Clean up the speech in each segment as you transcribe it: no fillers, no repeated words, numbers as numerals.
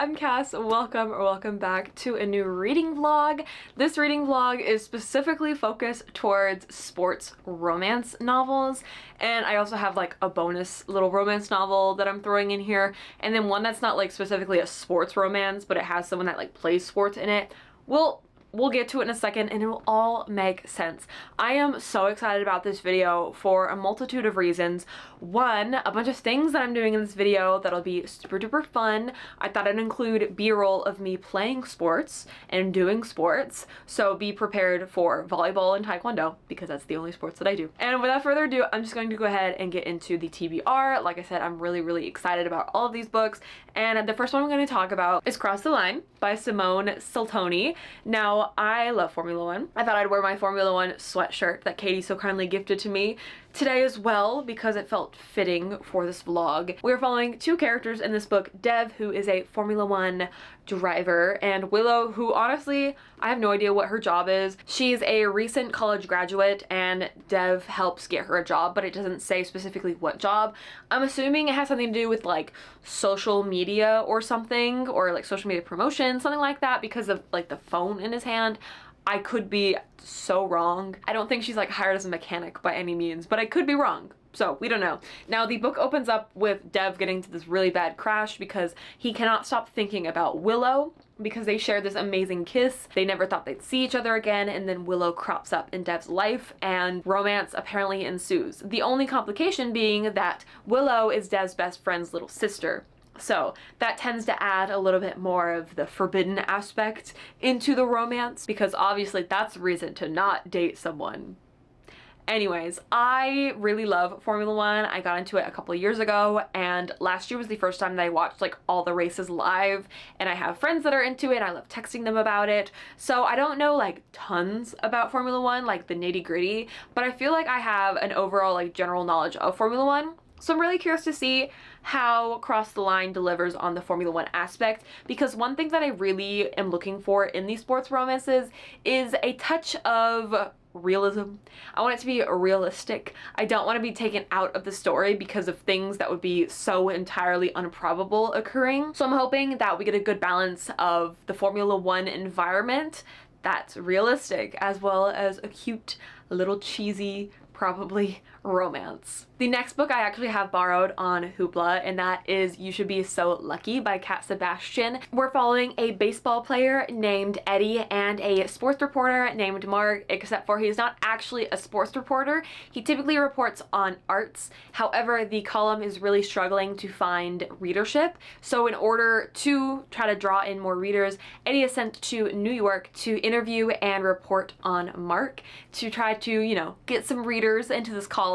I'm Cass. Welcome back to a new reading vlog. This reading vlog is specifically focused towards sports romance novels, and I also have like a bonus little romance novel that I'm throwing in here, and then one that's not like specifically a sports romance, but it has someone that like plays sports in it. We'll get to it in a second and it will all make sense. I am so excited about this video for a multitude of reasons. One, a bunch of things that I'm doing in this video that'll be super duper fun. I thought I'd include B-roll of me playing sports and doing sports, so be prepared for volleyball and Taekwondo because that's the only sports that I do. And without further ado, I'm just going to go ahead and get into the TBR. Like I said, I'm really excited about all of these books, and the first one I'm going to talk about is Cross the Line by Simone Saltoni. Now, I love Formula One. I thought I'd wear my Formula One sweatshirt that Katie so kindly gifted to me today as well because it felt fitting for this vlog. We're following two characters in this book, Dev, who is a Formula One driver, and Willow, who honestly, I have no idea what her job is. She's a recent college graduate and Dev helps get her a job, but it doesn't say specifically what job. I'm assuming it has something to do with like social media or something, or like social media promotion, something like that, because of like the phone in his hand. I could be so wrong. I don't think she's like hired as a mechanic by any means, but I could be wrong. So we don't know. Now the book opens up with Dev getting to this really bad crash because he cannot stop thinking about Willow because they shared this amazing kiss. They never thought they'd see each other again, and then Willow crops up in Dev's life and romance apparently ensues. The only complication being that Willow is Dev's best friend's little sister. So that tends to add a little bit more of the forbidden aspect into the romance, because obviously that's a reason to not date someone. Anyways, I really love Formula One. I got into it a couple of years ago, and last year was the first time that I watched like all the races live, and I have friends that are into it and I love texting them about it. So I don't know like tons about Formula One, like the nitty-gritty, but I feel like I have an overall like general knowledge of Formula One. So I'm really curious to see how Cross the Line delivers on the Formula One aspect, because one thing that I really am looking for in these sports romances is a touch of realism. I want it to be realistic. I don't want to be taken out of the story because of things that would be so entirely improbable occurring. So I'm hoping that we get a good balance of the Formula One environment that's realistic, as well as a cute, little cheesy, probably romance. The next book I actually have borrowed on Hoopla, and that is You Should Be So Lucky by Kat Sebastian. We're following a baseball player named Eddie and a sports reporter named Mark, except for he's not actually a sports reporter. He typically reports on arts. However, the column is really struggling to find readership. So in order to try to draw in more readers, Eddie is sent to New York to interview and report on Mark to try to, you know, get some readers into this column.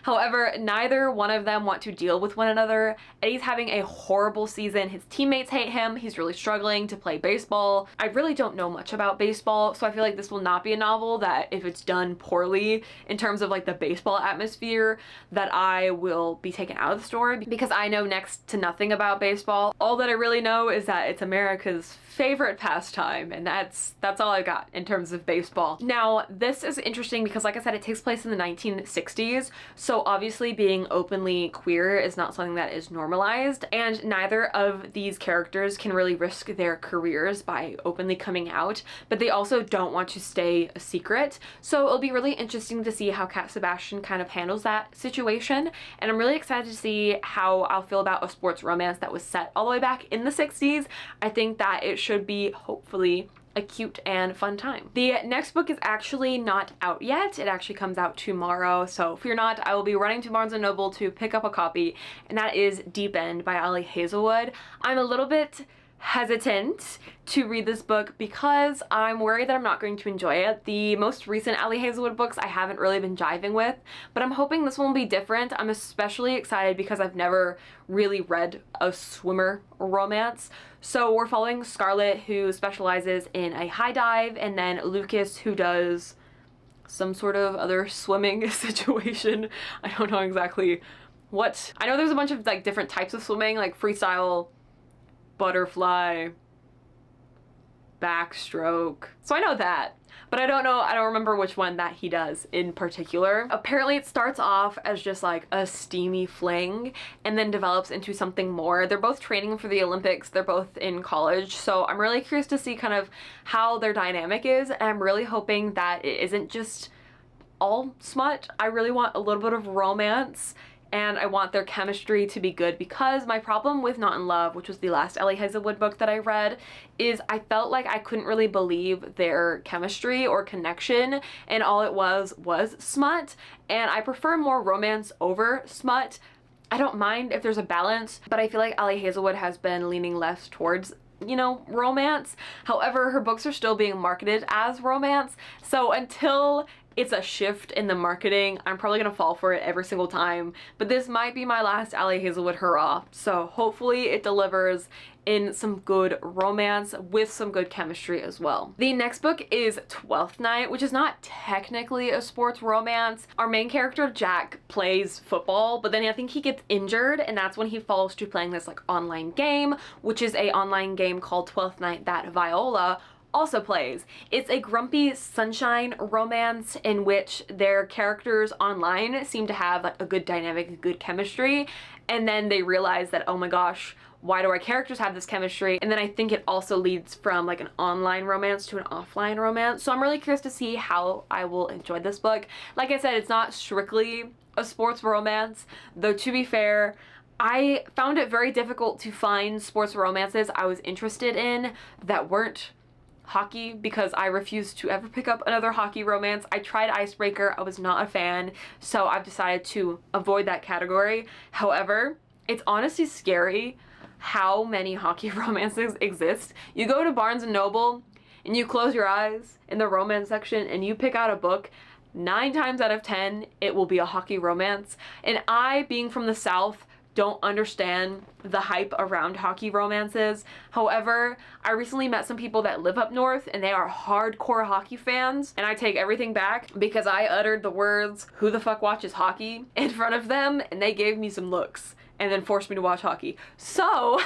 However, neither one of them want to deal with one another. Eddie's having a horrible season. His teammates hate him. He's really struggling to play baseball. I really don't know much about baseball, so I feel like this will not be a novel that, if it's done poorly in terms of like the baseball atmosphere, that I will be taken out of the story, because I know next to nothing about baseball. All that I really know is that it's America's favorite pastime, and that's all I got in terms of baseball. Now, this is interesting because, like I said, it takes place in the 1960s, so obviously being openly queer is not something that is normalized, and neither of these characters can really risk their careers by openly coming out, but they also don't want to stay a secret. So it'll be really interesting to see how Kat Sebastian kind of handles that situation, and I'm really excited to see how I'll feel about a sports romance that was set all the way back in the 60s. I think that it should be hopefully a cute and fun time. The next book is actually not out yet. It actually comes out tomorrow, so fear not, I will be running to Barnes & Noble to pick up a copy, and that is Deep End by Ali Hazelwood. I'm a little bit hesitant to read this book because I'm worried that I'm not going to enjoy it. The most recent Ali Hazelwood books I haven't really been jiving with, but I'm hoping this one will be different. I'm especially excited because I've never really read a swimmer romance. So we're following Scarlett, who specializes in a high dive, and then Lucas, who does some sort of other swimming situation. I don't know exactly what. I know there's a bunch of like different types of swimming, like freestyle, butterfly, backstroke. So I know that. But I don't remember which one that he does in particular. Apparently it starts off as just like a steamy fling and then develops into something more. They're both training for the Olympics. They're both in college. So I'm really curious to see kind of how their dynamic is. And I'm really hoping that it isn't just all smut. I really want a little bit of romance, and I want their chemistry to be good, because my problem with Not in Love, which was the last Ellie Hazelwood book that I read, is I felt like I couldn't really believe their chemistry or connection, and all it was smut, and I prefer more romance over smut. I don't mind if there's a balance, but I feel like Ellie Hazelwood has been leaning less towards, you know, romance. However, her books are still being marketed as romance, so until it's a shift in the marketing, I'm probably gonna fall for it every single time. But this might be my last Ellie Hazelwood hurrah, so hopefully it delivers in some good romance with some good chemistry as well. The next book is 12th Night, which is not technically a sports romance. Our main character, Jack, plays football, but then I think he gets injured, and that's when he falls to playing this like online game, which is a online game called 12th Night that Viola also plays. It's a grumpy sunshine romance in which their characters online seem to have like a good dynamic, a good chemistry, and then they realize that, oh my gosh, why do our characters have this chemistry? And then I think it also leads from like an online romance to an offline romance. So I'm really curious to see how I will enjoy this book. Like I said, it's not strictly a sports romance, though to be fair, I found it very difficult to find sports romances I was interested in that weren't hockey, because I refused to ever pick up another hockey romance. I tried Icebreaker, I was not a fan, so I've decided to avoid that category. However, it's honestly scary how many hockey romances exist. You go to Barnes & Noble and you close your eyes in the romance section and you pick out a book, 9 times out of 10 it will be a hockey romance. And I, being from the South, don't understand the hype around hockey romances. However, I recently met some people that live up north and they are hardcore hockey fans, and I take everything back because I uttered the words, "Who the fuck watches hockey?" in front of them, and they gave me some looks and then forced me to watch hockey. So,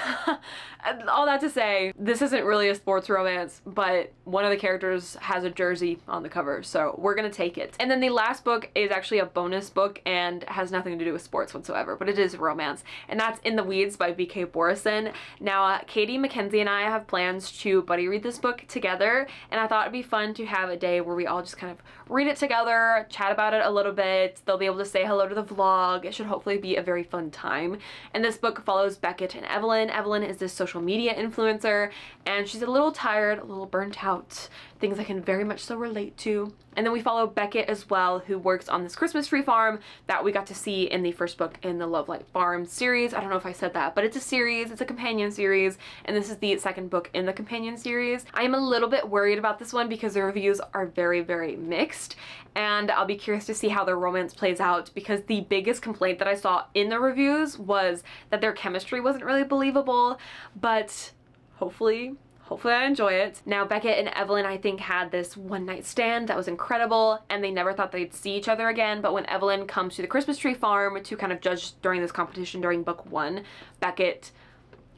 all that to say, this isn't really a sports romance, but one of the characters has a jersey on the cover, so we're gonna take it. And then the last book is actually a bonus book and has nothing to do with sports whatsoever, but it is romance, and that's In the Weeds by B.K. Borison. Now, Katie, Mackenzie, and I have plans to buddy read this book together, and I thought it'd be fun to have a day where we all just kind of read it together, chat about it a little bit. They'll be able to say hello to the vlog. It should hopefully be a very fun time. And this book follows Beckett and Evelyn. Evelyn is this social media influencer, and she's a little tired, a little burnt out, things I can very much so relate to. And then we follow Beckett as well, who works on this Christmas tree farm that we got to see in the first book in the Love Light Farm series. I don't know if I said that, but it's a series, it's a companion series, and this is the second book in the companion series. I am a little bit worried about this one because the reviews are very, very mixed, and I'll be curious to see how their romance plays out, because the biggest complaint that I saw in the reviews was that their chemistry wasn't really believable, but hopefully I enjoy it. Now, Beckett and Evelyn, I think, had this one-night stand that was incredible, and they never thought they'd see each other again, but when Evelyn comes to the Christmas tree farm to kind of judge during this competition during book 1, Beckett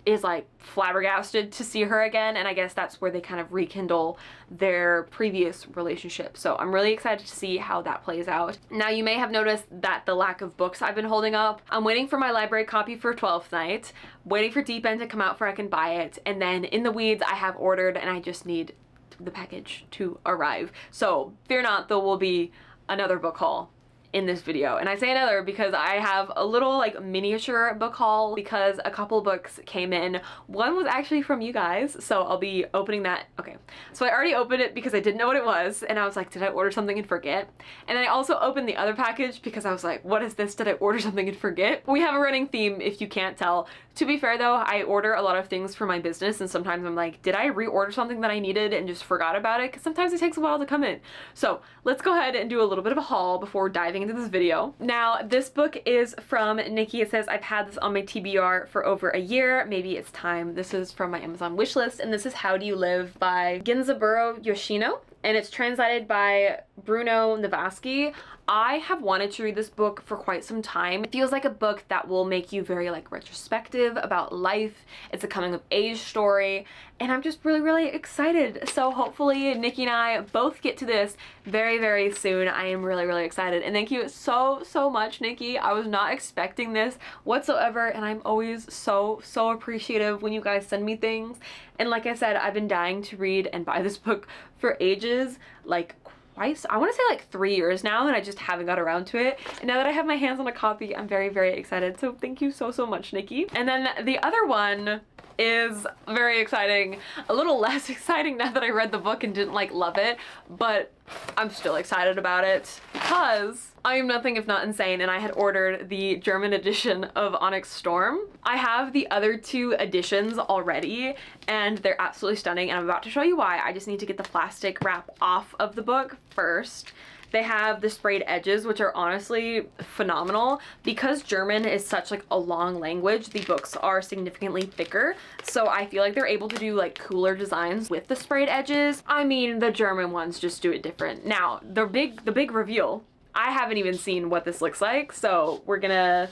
is like flabbergasted to see her again, and I guess that's where they kind of rekindle their previous relationship. So I'm really excited to see how that plays out. Now, you may have noticed that the lack of books I've been holding up. I'm waiting for my library copy for 12th Night, waiting for Deep End to come out for I can buy it, and then In the Weeds I have ordered, and I just need the package to arrive. So fear not, there will be another book haul in this video. And I say another because I have a little like miniature book haul because a couple books came in. One was actually from you guys, so I'll be opening that. Okay, so I already opened it because I didn't know what it was, and I was like, did I order something and forget? And then I also opened the other package because I was like, what is this? Did I order something and forget? We have a running theme, if you can't tell. To be fair though, I order a lot of things for my business, and sometimes I'm like, did I reorder something that I needed and just forgot about it? Because sometimes it takes a while to come in. So let's go ahead and do a little bit of a haul before diving into this video. Now, this book is from Nikki. It says, I've had this on my TBR for over a year. Maybe it's time. This is from my Amazon wishlist, and this is How Do You Live by Genzaburo Yoshino, and it's translated by Bruno Navasky. I have wanted to read this book for quite some time. It feels like a book that will make you very like retrospective about life. It's a coming of age story, and I'm just really, really excited. So hopefully Nikki and I both get to this very, very soon. I am really, really excited. And thank you so, so much, Nikki. I was not expecting this whatsoever, and I'm always so, so appreciative when you guys send me things. And like I said, I've been dying to read and buy this book for ages, like twice, I want to say like 3 years now, and I just haven't got around to it. And now that I have my hands on a copy, I'm very, very excited. So thank you so, so much, Nikki. And then the other one is very exciting, a little less exciting now that I read the book and didn't like love it, but I'm still excited about it because I am nothing if not insane, and I had ordered the German edition of Onyx Storm. I have the other 2 editions already, and they're absolutely stunning, and I'm about to show you why. I just need to get the plastic wrap off of the book first. They have the sprayed edges, which are honestly phenomenal. Because German is such like a long language, the books are significantly thicker. So I feel like they're able to do like cooler designs with the sprayed edges. I mean, the German ones just do it different. Now, the big reveal, I haven't even seen what this looks like, so we're gonna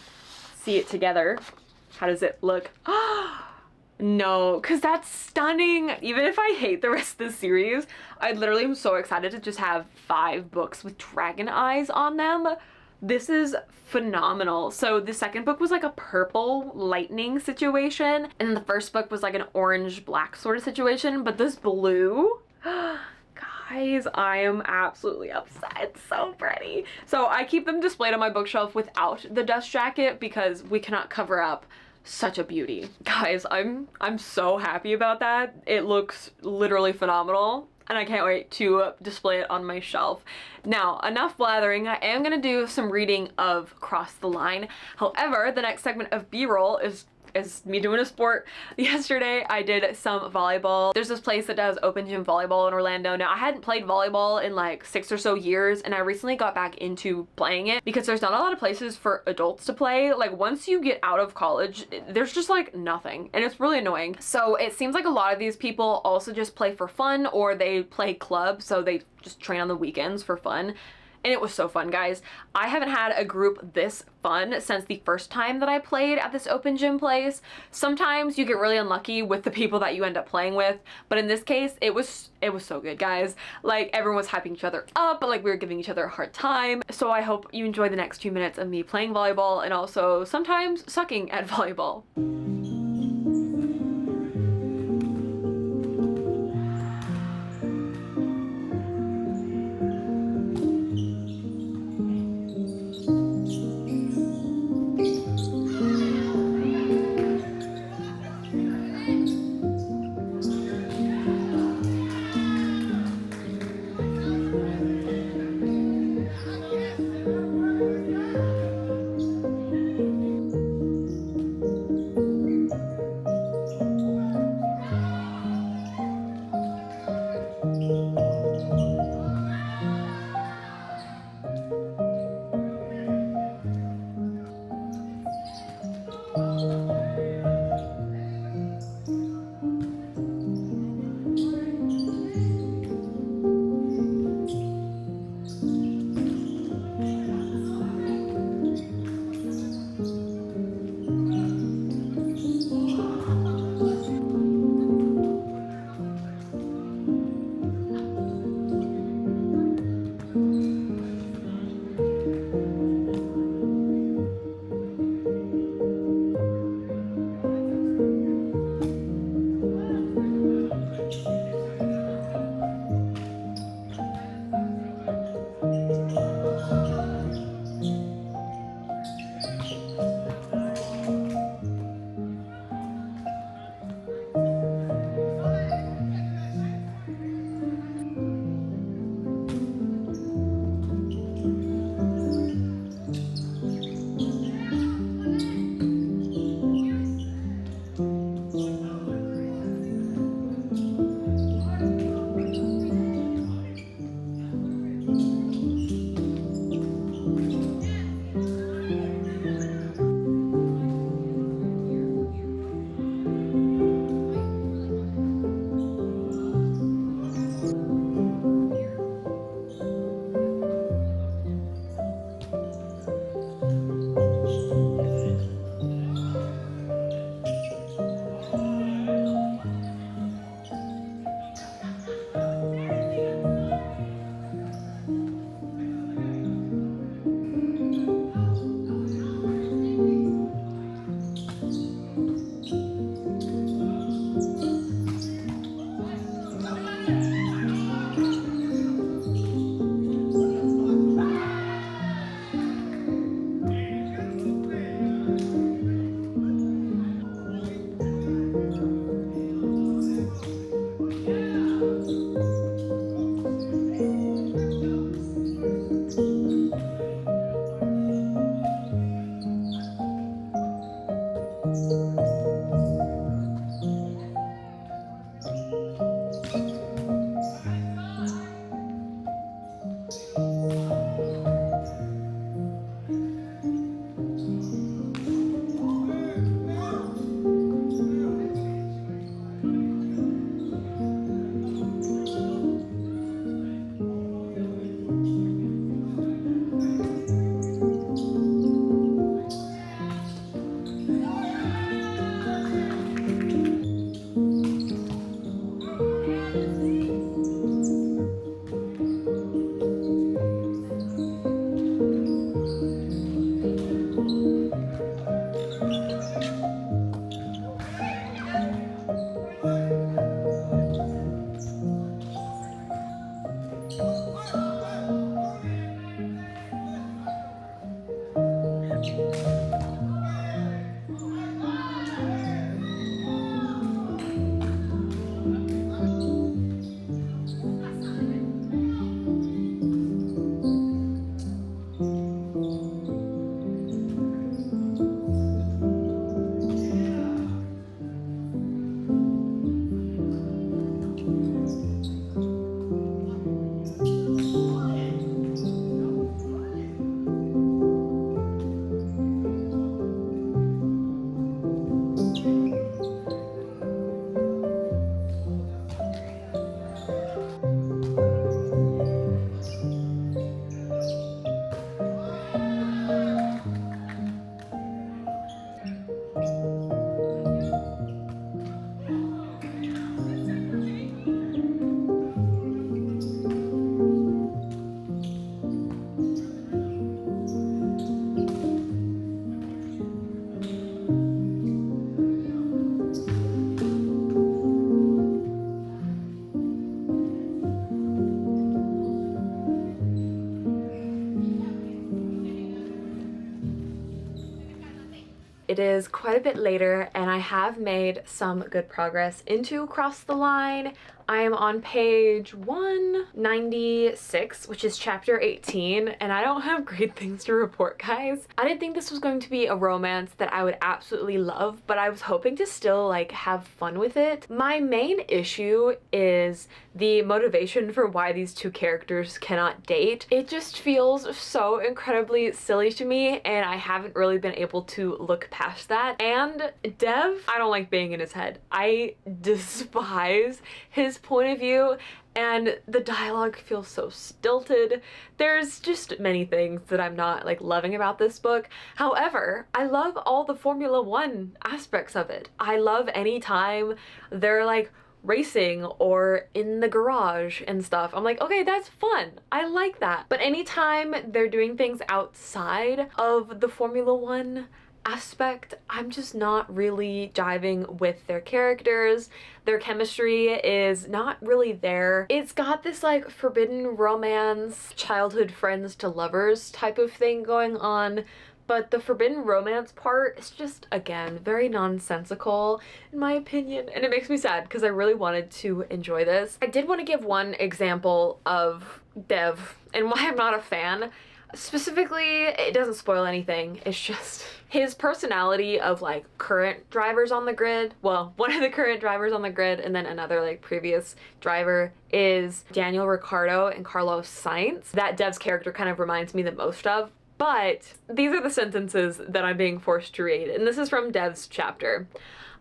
see it together. How does it look? No, because that's stunning. Even if I hate the rest of the series, I literally am so excited to just have 5 books with dragon eyes on them. This is phenomenal. So the second book was like a purple lightning situation, and then the first book was like an orange black sort of situation, but this blue, guys, I am absolutely obsessed. It's so pretty. So I keep them displayed on my bookshelf without the dust jacket because we cannot cover up such a beauty. Guys, I'm so happy about that. It looks literally phenomenal, and I can't wait to display it on my shelf. Now, enough blathering. I am gonna do some reading of Cross the Line. However, the next segment of B-roll is me doing a sport. Yesterday I did some volleyball. There's this place that does open gym volleyball in Orlando. Now, I hadn't played volleyball in like 6 or so years, and I recently got back into playing it because there's not a lot of places for adults to play. Like once you get out of college, there's just like nothing, and it's really annoying. So it seems like a lot of these people also just play for fun, or they play club, so they just train on the weekends for fun. And it was so fun, guys. I haven't had a group this fun since the first time that I played at this open gym place. Sometimes you get really unlucky with the people that you end up playing with, but in this case, it was so good, guys. Like, everyone was hyping each other up, but like we were giving each other a hard time. So I hope you enjoy the next few minutes of me playing volleyball and also sometimes sucking at volleyball. It is quite a bit later and I have made some good progress into Cross the Line. I am on page 196, which is chapter 18, and I don't have great things to report, guys. I didn't think this was going to be a romance that I would absolutely love, but I was hoping to still like have fun with it. My main issue is the motivation for why these two characters cannot date. It just feels so incredibly silly to me, and I haven't really been able to look past that. And Dev, I don't like being in his head. I despise his point of view, and the dialogue feels so stilted. There's just many things that I'm not like loving about this book. However, I love all the Formula One aspects of it. I love any time they're like racing or in the garage and stuff. I'm like, okay, that's fun. I like that. But anytime they're doing things outside of the Formula One aspect, I'm just not really jiving with their characters. Their chemistry is not really there. It's got this like forbidden romance, childhood friends to lovers type of thing going on, but the forbidden romance part is just, again, very nonsensical in my opinion, and it makes me sad because I really wanted to enjoy this. I did want to give one example of Dev and why I'm not a fan. Specifically, it doesn't spoil anything, it's just his personality of like current drivers on the grid. Well, one of the current drivers on the grid and then another like previous driver is Daniel Ricciardo and Carlos Sainz. That Dev's character kind of reminds me the most of. But these are the sentences that I'm being forced to read, and this is from Dev's chapter.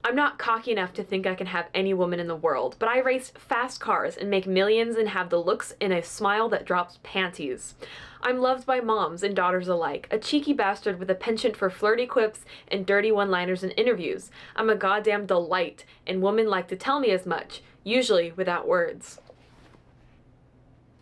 I'm not cocky enough to think I can have any woman in the world, but I race fast cars and make millions and have the looks and a smile that drops panties. I'm loved by moms and daughters alike, a cheeky bastard with a penchant for flirty quips and dirty one-liners in interviews. I'm a goddamn delight, and women like to tell me as much, usually without words.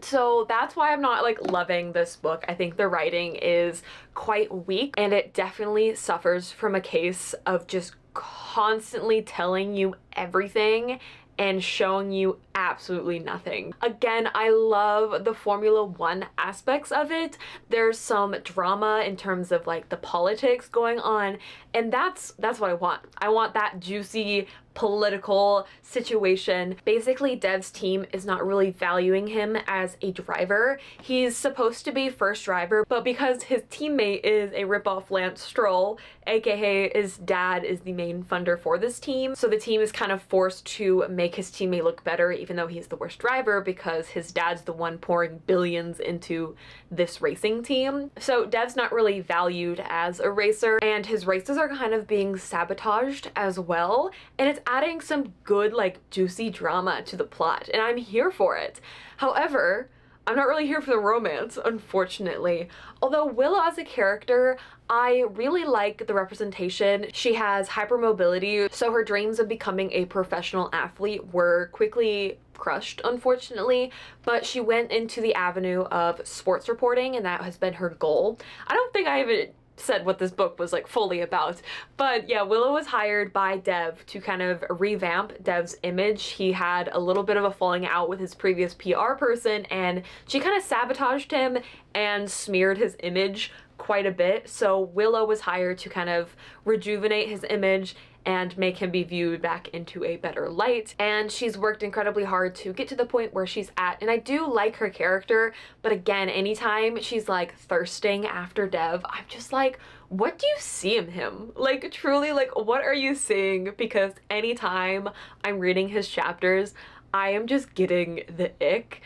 So that's why I'm not like loving this book. I think the writing is quite weak, and it definitely suffers from a case of just constantly telling you everything and showing you absolutely nothing. Again, I love the Formula One aspects of it. There's some drama in terms of like the politics going on, and that's what I want. I want that juicy political situation. Basically, Dev's team is not really valuing him as a driver. He's supposed to be first driver, but because his teammate is a ripoff Lance Stroll, aka his dad is the main funder for this team, so the team is kind of forced to make his teammate look better even though he's the worst driver because his dad's the one pouring billions into this racing team. So Dev's not really valued as a racer, and his races are kind of being sabotaged as well, and it's adding some good, like, juicy drama to the plot, and I'm here for it. However, I'm not really here for the romance, unfortunately. Although Willow as a character, I really like the representation. She has hypermobility, so her dreams of becoming a professional athlete were quickly crushed, unfortunately, but she went into the avenue of sports reporting, and that has been her goal. I don't think I even said what this book was like fully about, but yeah, Willow was hired by Dev to kind of revamp Dev's image. He had a little bit of a falling out with his previous PR person, and she kind of sabotaged him and smeared his image quite a bit. So Willow was hired to kind of rejuvenate his image and make him be viewed back into a better light, and she's worked incredibly hard to get to the point where she's at, and I do like her character, but again, anytime she's like thirsting after Dev, I'm just like, what do you see in him? Like, truly, like, what are you seeing? Because anytime I'm reading his chapters, I am just getting the ick.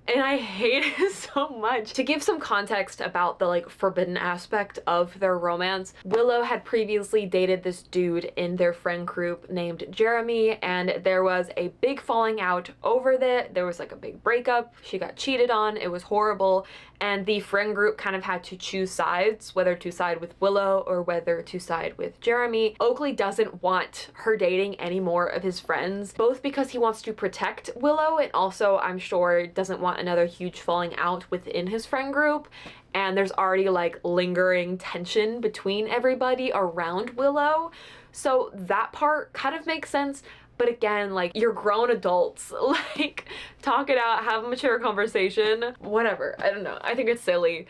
And I hate it so much. To give some context about the like forbidden aspect of their romance, Willow had previously dated this dude in their friend group named Jeremy, and there was a big falling out over that. There was like a big breakup. She got cheated on. It was horrible. And the friend group kind of had to choose sides, whether to side with Willow or whether to side with Jeremy. Oakley doesn't want her dating any more of his friends, both because he wants to protect Willow and also, I'm sure, doesn't want another huge falling out within his friend group. And there's already like lingering tension between everybody around Willow. So that part kind of makes sense. But again, like, you're grown adults, like, talk it out, have a mature conversation, whatever. I don't know. I think it's silly.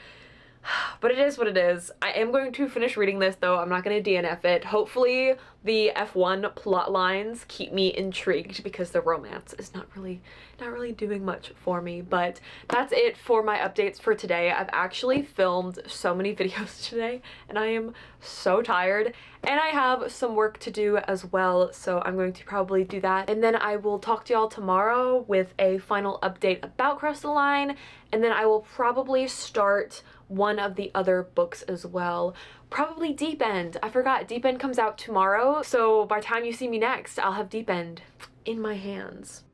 But it is what it is. I am going to finish reading this, though. I'm not going to DNF it. Hopefully the F1 plot lines keep me intrigued because the romance is not really doing much for me. But that's it for my updates for today. I've actually filmed so many videos today and I am so tired. And I have some work to do as well, so I'm going to probably do that. And then I will talk to y'all tomorrow with a final update about Cross the Line. And then I will probably start one of the other books as well. Probably Deep End. I forgot, Deep End comes out tomorrow, so by the time you see me next, I'll have Deep End in my hands.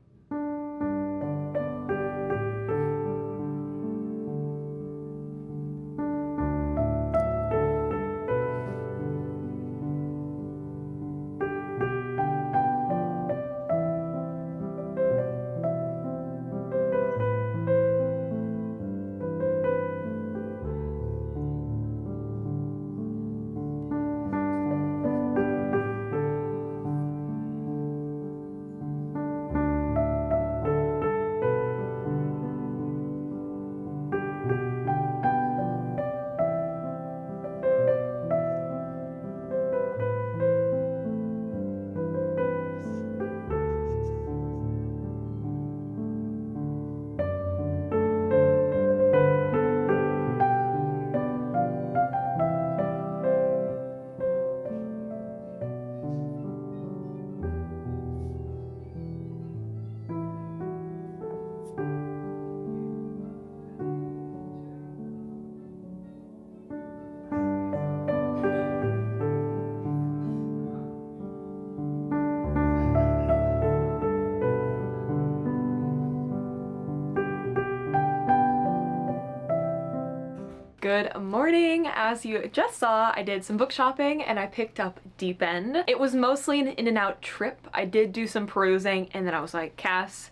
Good morning. As you just saw, I did some book shopping and I picked up Deep End. It was mostly an in and out trip. I did do some perusing and then I was like, Cass,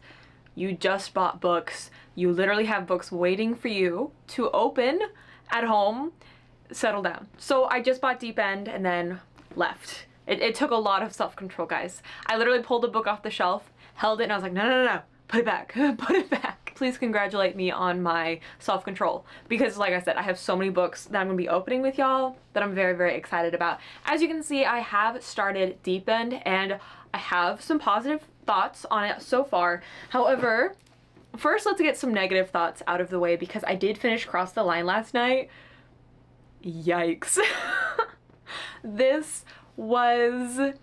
you just bought books. You literally have books waiting for you to open at home. Settle down. So I just bought Deep End and then left. It took a lot of self-control, guys. I literally pulled the book off the shelf, held it, and I was like, no, no, no, no, put it back, put it back. please congratulate me on my self-control, because like I said, I have so many books that I'm gonna be opening with y'all that I'm very, very excited about. As you can see, I have started Deep End and I have some positive thoughts on it so far. However, first let's get some negative thoughts out of the way, because I did finish Cross the Line last night. Yikes. This was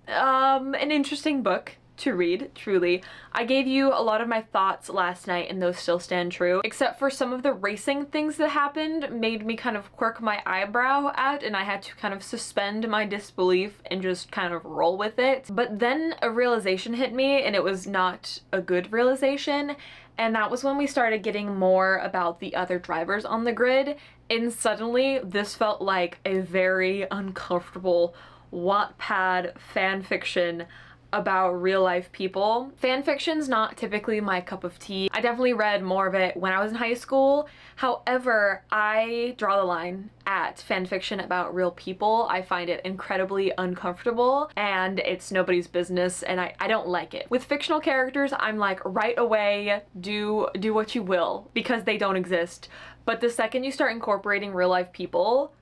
an interesting book to read, truly. I gave you a lot of my thoughts last night and those still stand true, except for some of the racing things that happened made me kind of quirk my eyebrow at, and I had to kind of suspend my disbelief and just kind of roll with it. But then a realization hit me, and it was not a good realization, and that was when we started getting more about the other drivers on the grid, and suddenly this felt like a very uncomfortable Wattpad fanfiction about real life people. Fanfiction's not typically my cup of tea. I definitely read more of it when I was in high school. However, I draw the line at fanfiction about real people. I find it incredibly uncomfortable and it's nobody's business, and I don't like it. With fictional characters, I'm like, right away, do what you will, because they don't exist. But the second you start incorporating real life people,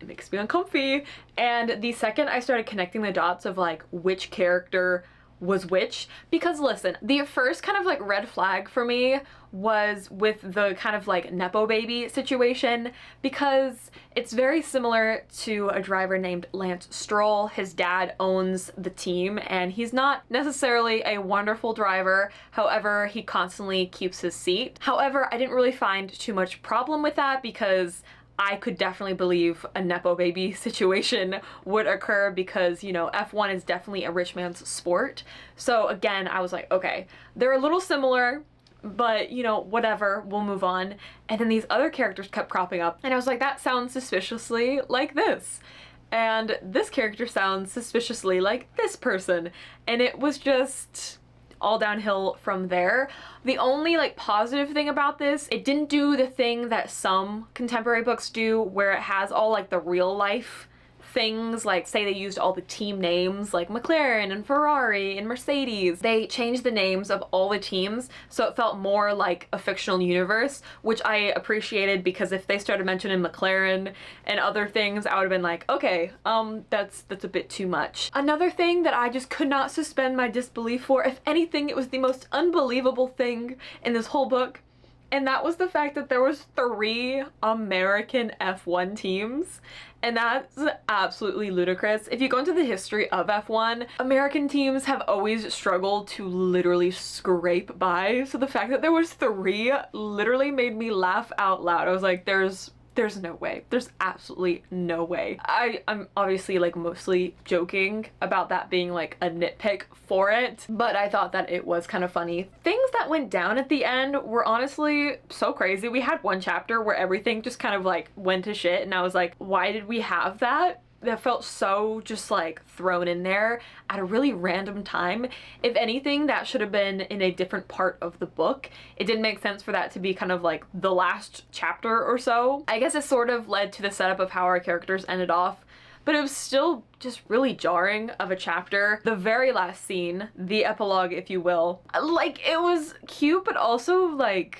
it makes me uncomfy. And the second I started connecting the dots of like which character was which, because listen, the first kind of like red flag for me was with the kind of like Nepo baby situation, because it's very similar to a driver named Lance Stroll. His dad owns the team and he's not necessarily a wonderful driver. However, he constantly keeps his seat. However, I didn't really find too much problem with that, because I could definitely believe a Nepo baby situation would occur, because, you know, F1 is definitely a rich man's sport. So again, I was like, okay, they're a little similar, but you know, whatever, we'll move on. And then these other characters kept cropping up and I was like, that sounds suspiciously like this. And this character sounds suspiciously like this person. And it was just all downhill from there. The only like positive thing about this, it didn't do the thing that some contemporary books do, where it has all like the real life things, like say they used all the team names like McLaren and Ferrari and Mercedes. They changed the names of all the teams so it felt more like a fictional universe, which I appreciated, because if they started mentioning McLaren and other things, I would have been like, okay, that's a bit too much. Another thing that I just could not suspend my disbelief for, if anything, it was the most unbelievable thing in this whole book, and that was the fact that there was 3 American F1 teams. And that's absolutely ludicrous. If you go into the history of F1, American teams have always struggled to literally scrape by. So the fact that there was 3 literally made me laugh out loud. I was like, there's no way. There's absolutely no way. I'm obviously like mostly joking about that being like a nitpick for it, but I thought that it was kind of funny. Things that went down at the end were honestly so crazy. We had one chapter where everything just kind of like went to shit, and I was like, why did we have that? That felt so just like thrown in there at a really random time. If anything, that should have been in a different part of the book. It didn't make sense for that to be kind of like the last chapter or so. I guess it sort of led to the setup of how our characters ended off, but it was still just really jarring of a chapter. The very last scene, the epilogue if you will, like it was cute but also like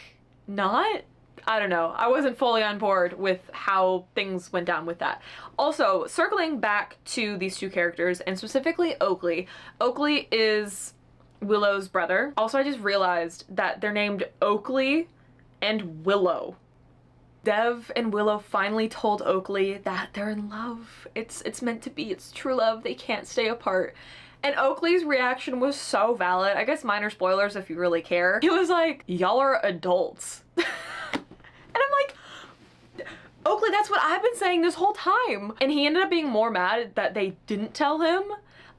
not. I don't know. I wasn't fully on board with how things went down with that. Also, circling back to these 2 characters, and specifically Oakley. Oakley is Willow's brother. Also, I just realized that they're named Oakley and Willow. Dev and Willow finally told Oakley that they're in love. It's meant to be. It's true love. They can't stay apart. And Oakley's reaction was so valid. I guess minor spoilers if you really care. He was like, y'all are adults. And I'm like, Oakley, that's what I've been saying this whole time. And he ended up being more mad that they didn't tell him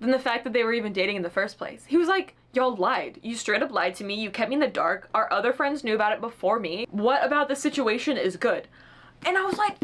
than the fact that they were even dating in the first place. He was like, y'all lied. You straight up lied to me. You kept me in the dark. Our other friends knew about it before me. What about the situation is good? And I was like,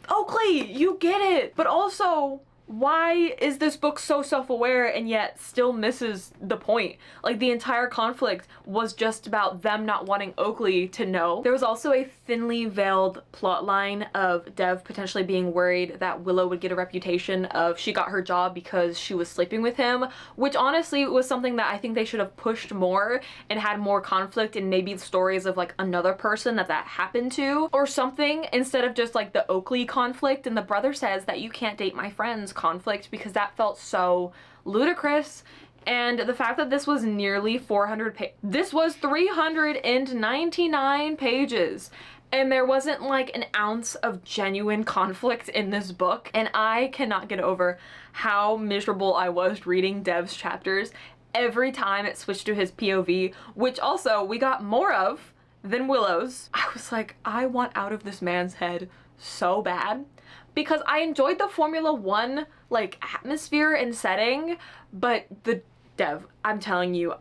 Oakley, you get it. But also, why is this book so self-aware and yet still misses the point? Like, the entire conflict was just about them not wanting Oakley to know. There was also a thinly veiled plot line of Dev potentially being worried that Willow would get a reputation of she got her job because she was sleeping with him, which honestly was something that I think they should have pushed more and had more conflict and maybe stories of like another person that happened to or something, instead of just like the Oakley conflict and the brother says that you can't date my friends conflict, because that felt so ludicrous. And the fact that this was nearly 400 this was 399 pages, and there wasn't like an ounce of genuine conflict in this book, and I cannot get over how miserable I was reading Dev's chapters every time it switched to his POV, which also we got more of than Willow's. I was like, I want out of this man's head so bad, because I enjoyed the Formula One like atmosphere and setting, but the Dev, I'm telling you,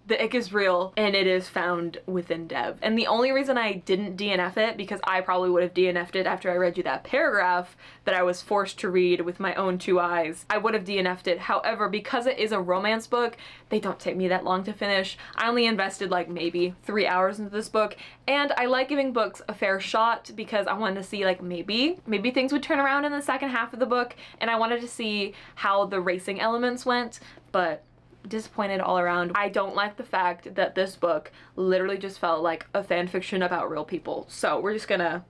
the ick is real, and it is found within Dev. And the only reason I didn't DNF it, because I probably would have DNF'd it after I read you that paragraph that I was forced to read with my own 2 eyes, I would have DNF'd it. However, because it is a romance book, they don't take me that long to finish. I only invested like maybe 3 hours into this book, and I like giving books a fair shot because I wanted to see like maybe things would turn around in the second half of the book, and I wanted to see how the racing elements went, but disappointed all around. I don't like the fact that this book literally just felt like a fan fiction about real people. So we're just gonna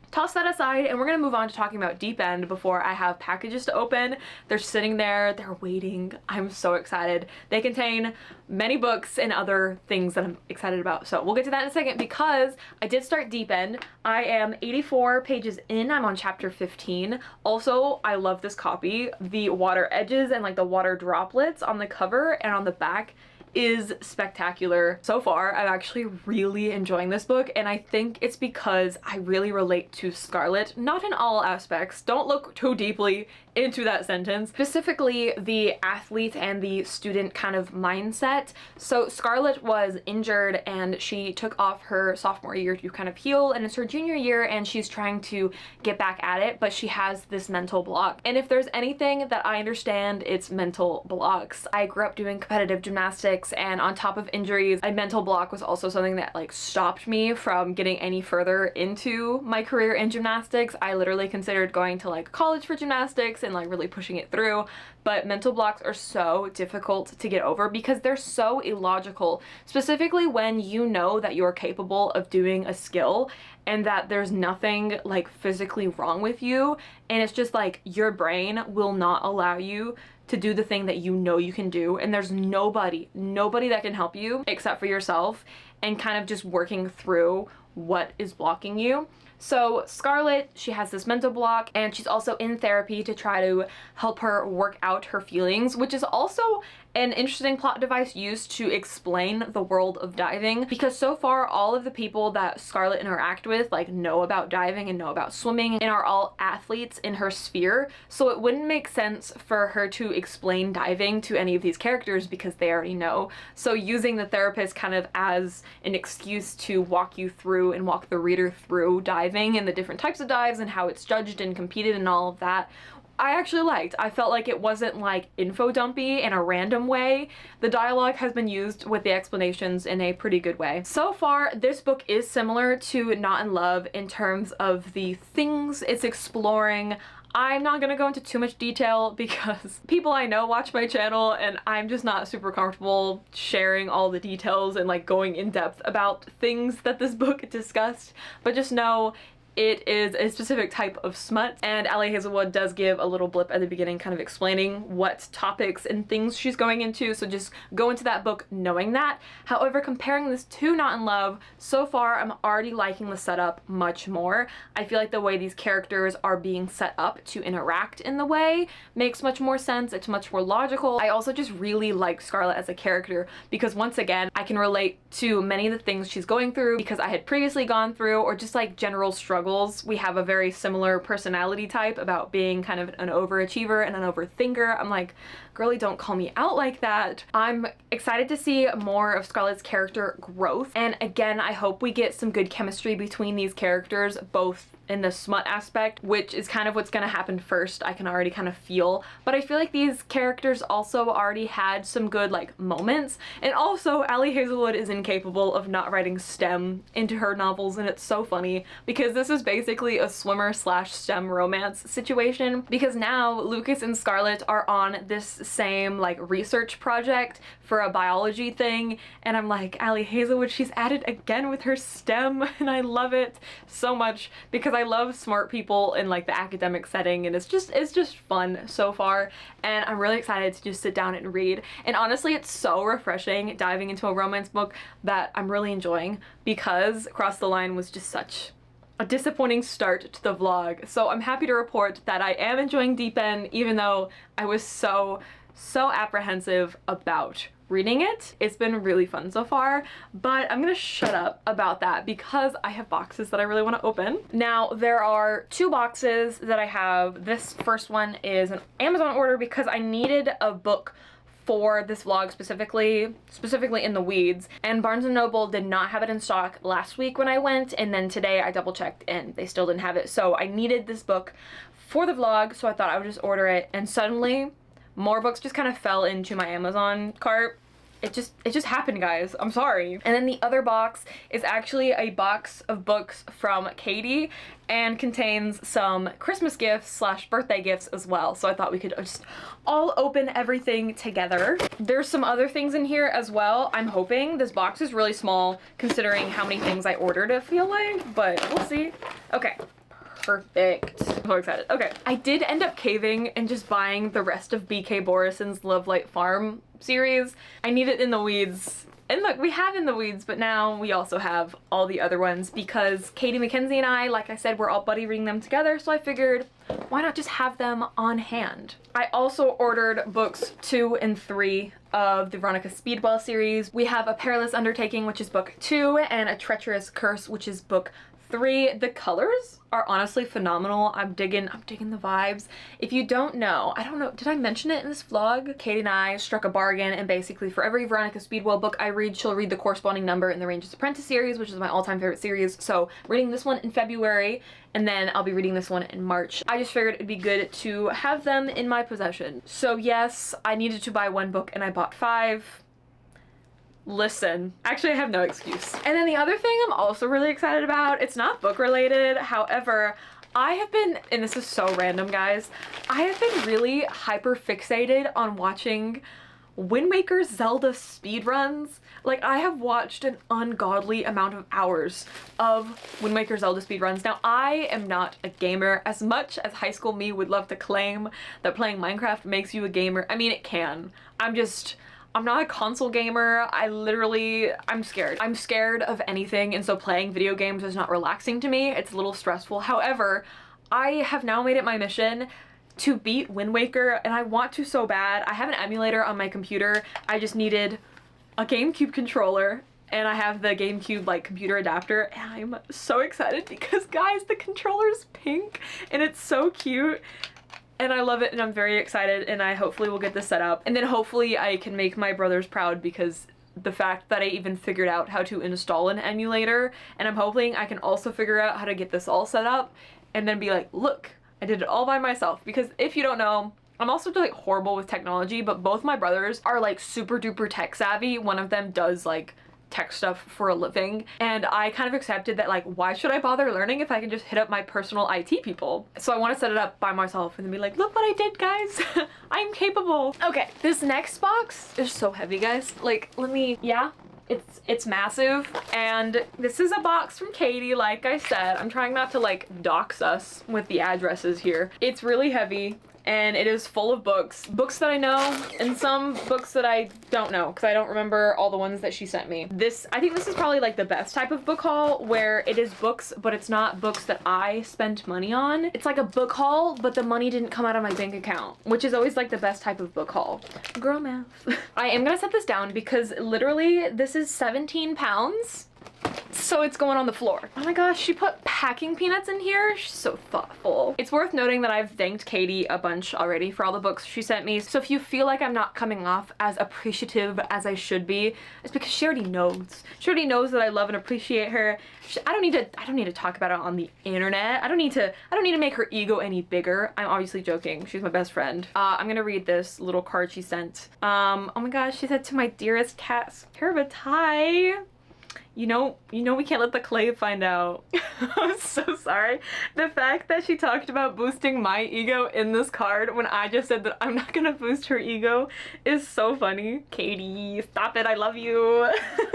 toss that aside, and we're gonna move on to talking about Deep End before I have packages to open. They're sitting there, they're waiting. I'm so excited. They contain many books and other things that I'm excited about. So we'll get to that in a second, because I did start Deep End. I am 84 pages in. I'm on chapter 15. Also, I love this copy. The water edges and like the water droplets on the cover and on the back is spectacular. So far, I'm actually really enjoying this book, and I think it's because I really relate to Scarlett. Not in all aspects. Don't look too deeply into that sentence. Specifically, the athlete and the student kind of mindset. So Scarlett was injured and she took off her sophomore year to kind of heal, and it's her junior year and she's trying to get back at it, but she has this mental block. And if there's anything that I understand, it's mental blocks. I grew up doing competitive gymnastics, and on top of injuries, a mental block was also something that like stopped me from getting any further into my career in gymnastics. I literally considered going to like college for gymnastics and like really pushing it through, but mental blocks are so difficult to get over because they're so illogical, specifically when you know that you're capable of doing a skill and that there's nothing like physically wrong with you, and it's just like your brain will not allow you to do the thing that you know you can do, and there's nobody that can help you except for yourself and kind of just working through what is blocking you. So Scarlett, she has this mental block, and she's also in therapy to try to help her work out her feelings, which is also an interesting plot device used to explain the world of diving, because so far all of the people that Scarlett interact with like know about diving and know about swimming and are all athletes in her sphere, so it wouldn't make sense for her to explain diving to any of these characters because they already know. So using the therapist kind of as an excuse to walk you through and walk the reader through diving and the different types of dives and how it's judged and competed and all of that, I actually liked. I felt like it wasn't like info dumpy in a random way. The dialogue has been used with the explanations in a pretty good way. So far, this book is similar to Not in Love in terms of the things it's exploring. I'm not gonna go into too much detail because people I know watch my channel and I'm just not super comfortable sharing all the details and like going in depth about things that this book discussed, but just know it is a specific type of smut, and Allie Hazelwood does give a little blip at the beginning kind of explaining what topics and things she's going into, so just go into that book knowing that. However, comparing this to Not in Love, so far I'm already liking the setup much more. I feel like the way these characters are being set up to interact in the way makes much more sense. It's much more logical. I also just really like Scarlett as a character because once again, I can relate to many of the things she's going through because I had previously gone through, or just like general struggles. We have a very similar personality type about being kind of an overachiever and an overthinker. I'm like, girly, don't call me out like that. I'm excited to see more of Scarlett's character growth, and again, I hope we get some good chemistry between these characters, both in the smut aspect, which is kind of what's gonna happen first. I can already kind of feel, but I feel like these characters also already had some good like moments. And also Ali Hazelwood is incapable of not writing STEM into her novels, and it's so funny because this is basically a swimmer slash STEM romance situation, because now Lucas and Scarlett are on this same like research project for a biology thing, and I'm like, Ali Hazelwood, she's at it again with her STEM, and I love it so much because I love smart people in like the academic setting, and it's just fun so far, and I'm really excited to just sit down and read. And honestly, it's so refreshing diving into a romance book that I'm really enjoying, because Cross the Line was just such a disappointing start to the vlog. So I'm happy to report that I am enjoying Deep End, even though I was so apprehensive about reading it. It's been really fun so far, but I'm gonna shut up about that because I have boxes that I really want to open. Now, there are 2 boxes that I have. This first one is an Amazon order because I needed a book for this vlog specifically in the weeds, and Barnes & Noble did not have it in stock last week when I went, and then today I double checked and they still didn't have it. So I needed this book for the vlog, so I thought I would just order it, and suddenly more books just kind of fell into my Amazon cart. It just happened, guys. I'm sorry. And then the other box is actually a box of books from Katie and contains some Christmas gifts slash birthday gifts as well. So I thought we could just all open everything together. There's some other things in here as well. I'm hoping. This box is really small considering how many things I ordered, I feel like, but we'll see. Okay. Perfect. I'm so excited. Okay, I did end up caving and just buying the rest of BK Borison's Love Light Farm series. I need it in the weeds. And look, we have in the weeds, but now we also have all the other ones because Katie Mackenzie and I, like I said, we're all buddy reading them together, so I figured, why not just have them on hand? I also ordered books 2 and 3 of the Veronica Speedwell series. We have A Perilous Undertaking, which is book 2, and A Treacherous Curse, which is book 3. The colors are honestly phenomenal. I'm digging the vibes. If you don't know, I don't know, did I mention it in this vlog? Katie and I struck a bargain, and basically for every Veronica Speedwell book I read, she'll read the corresponding number in the Ranger's Apprentice series, which is my all-time favorite series. So reading this one in February, and then I'll be reading this one in March. I just figured it'd be good to have them in my possession. So yes, I needed to buy 1 book and I bought 5. Listen, actually I have no excuse. And then the other thing I'm also really excited about, it's not book related, however, I have been, and this is so random guys, I have been really hyper fixated on watching Wind Waker Zelda speedruns. Like, I have watched an ungodly amount of hours of Wind Waker Zelda speedruns. Now, I am not a gamer as much as high school me would love to claim that playing Minecraft makes you a gamer. I mean, it can. I'm not a console gamer. I'm scared. I'm scared of anything, and so playing video games is not relaxing to me. It's a little stressful. However, I have now made it my mission to beat Wind Waker, and I want to so bad. I have an emulator on my computer. I just needed a GameCube controller, and I have the GameCube like computer adapter, and I'm so excited because guys, the controller's pink and it's so cute. And I love it, and I'm very excited, and I hopefully will get this set up. And then hopefully I can make my brothers proud because the fact that I even figured out how to install an emulator, and I'm hoping I can also figure out how to get this all set up and then be like, look, I did it all by myself. Because if you don't know, I'm also like horrible with technology, but both my brothers are like super duper tech savvy. One of them does like tech stuff for a living, and I kind of accepted that, like, why should I bother learning if I can just hit up my personal IT people? So I want to set it up by myself and then be like, look what I did, guys. I'm capable. Okay, this next box is so heavy, guys. Like, yeah, it's massive, and this is a box from Katie. Like I said, I'm trying not to like dox us with the addresses here. It's really heavy, and it is full of books that I know and some books that I don't know because I don't remember all the ones that she sent me. I think this is probably like the best type of book haul, where it is books, but it's not books that I spent money on. It's like a book haul, but the money didn't come out of my bank account, which is always like the best type of book haul. Girl math. I am gonna set this down because literally this is 17 pounds. So it's going on the floor. Oh my gosh, she put packing peanuts in here. She's so thoughtful. It's worth noting that I've thanked Katie a bunch already for all the books she sent me. So if you feel like I'm not coming off as appreciative as I should be, it's because she already knows. She already knows that I love and appreciate her. I don't need to talk about it on the internet. I don't need to make her ego any bigger. I'm obviously joking. She's my best friend. I'm gonna read this little card she sent. Oh my gosh, she said, "To my dearest cat, pair of a tie. You know we can't let the clay find out." I'm so sorry. The fact that she talked about boosting my ego in this card when I just said that I'm not gonna boost her ego is so funny. Katie, stop it, I love you.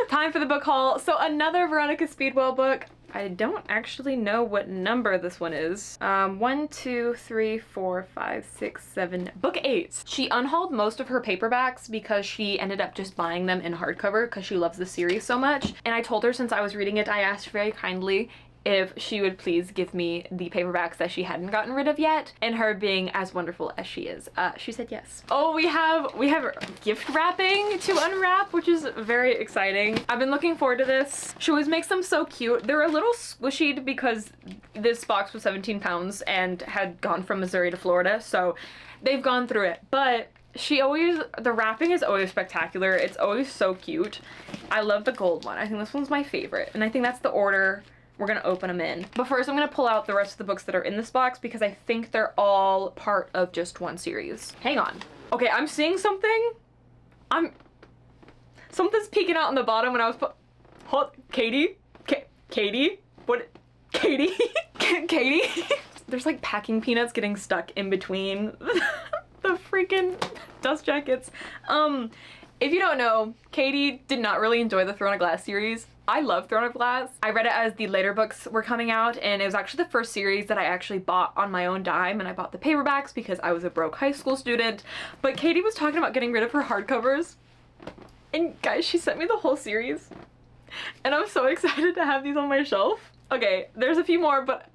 Time for the book haul. So another Veronica Speedwell book. I don't actually know what number this one is. 1, 2, 3, 4, 5, 6, 7, book 8. She unhauled most of her paperbacks because she ended up just buying them in hardcover because she loves the series so much. And I told her since I was reading it, I asked very kindly if she would please give me the paperbacks that she hadn't gotten rid of yet, and her being as wonderful as she is, she said yes. Oh, we have gift wrapping to unwrap, which is very exciting. I've been looking forward to this. She always makes them so cute. They're a little squishy because this box was 17 pounds and had gone from Missouri to Florida, so they've gone through it, but the wrapping is always spectacular. It's always so cute. I love the gold one. I think this one's my favorite, and I think that's the order we're gonna open them in. But first I'm gonna pull out the rest of the books that are in this box because I think they're all part of just one series. Hang on. Okay, I'm seeing something. Something's peeking out on the bottom when I was Katie? Katie? What? Katie? Katie? There's like packing peanuts getting stuck in between the freaking dust jackets. If you don't know, Katie did not really enjoy the Throne of Glass series. I love Throne of Glass. I read it as the later books were coming out, and it was actually the first series that I actually bought on my own dime, and I bought the paperbacks because I was a broke high school student. But Katie was talking about getting rid of her hardcovers, and guys, she sent me the whole series, and I'm so excited to have these on my shelf. Okay, there's a few more, but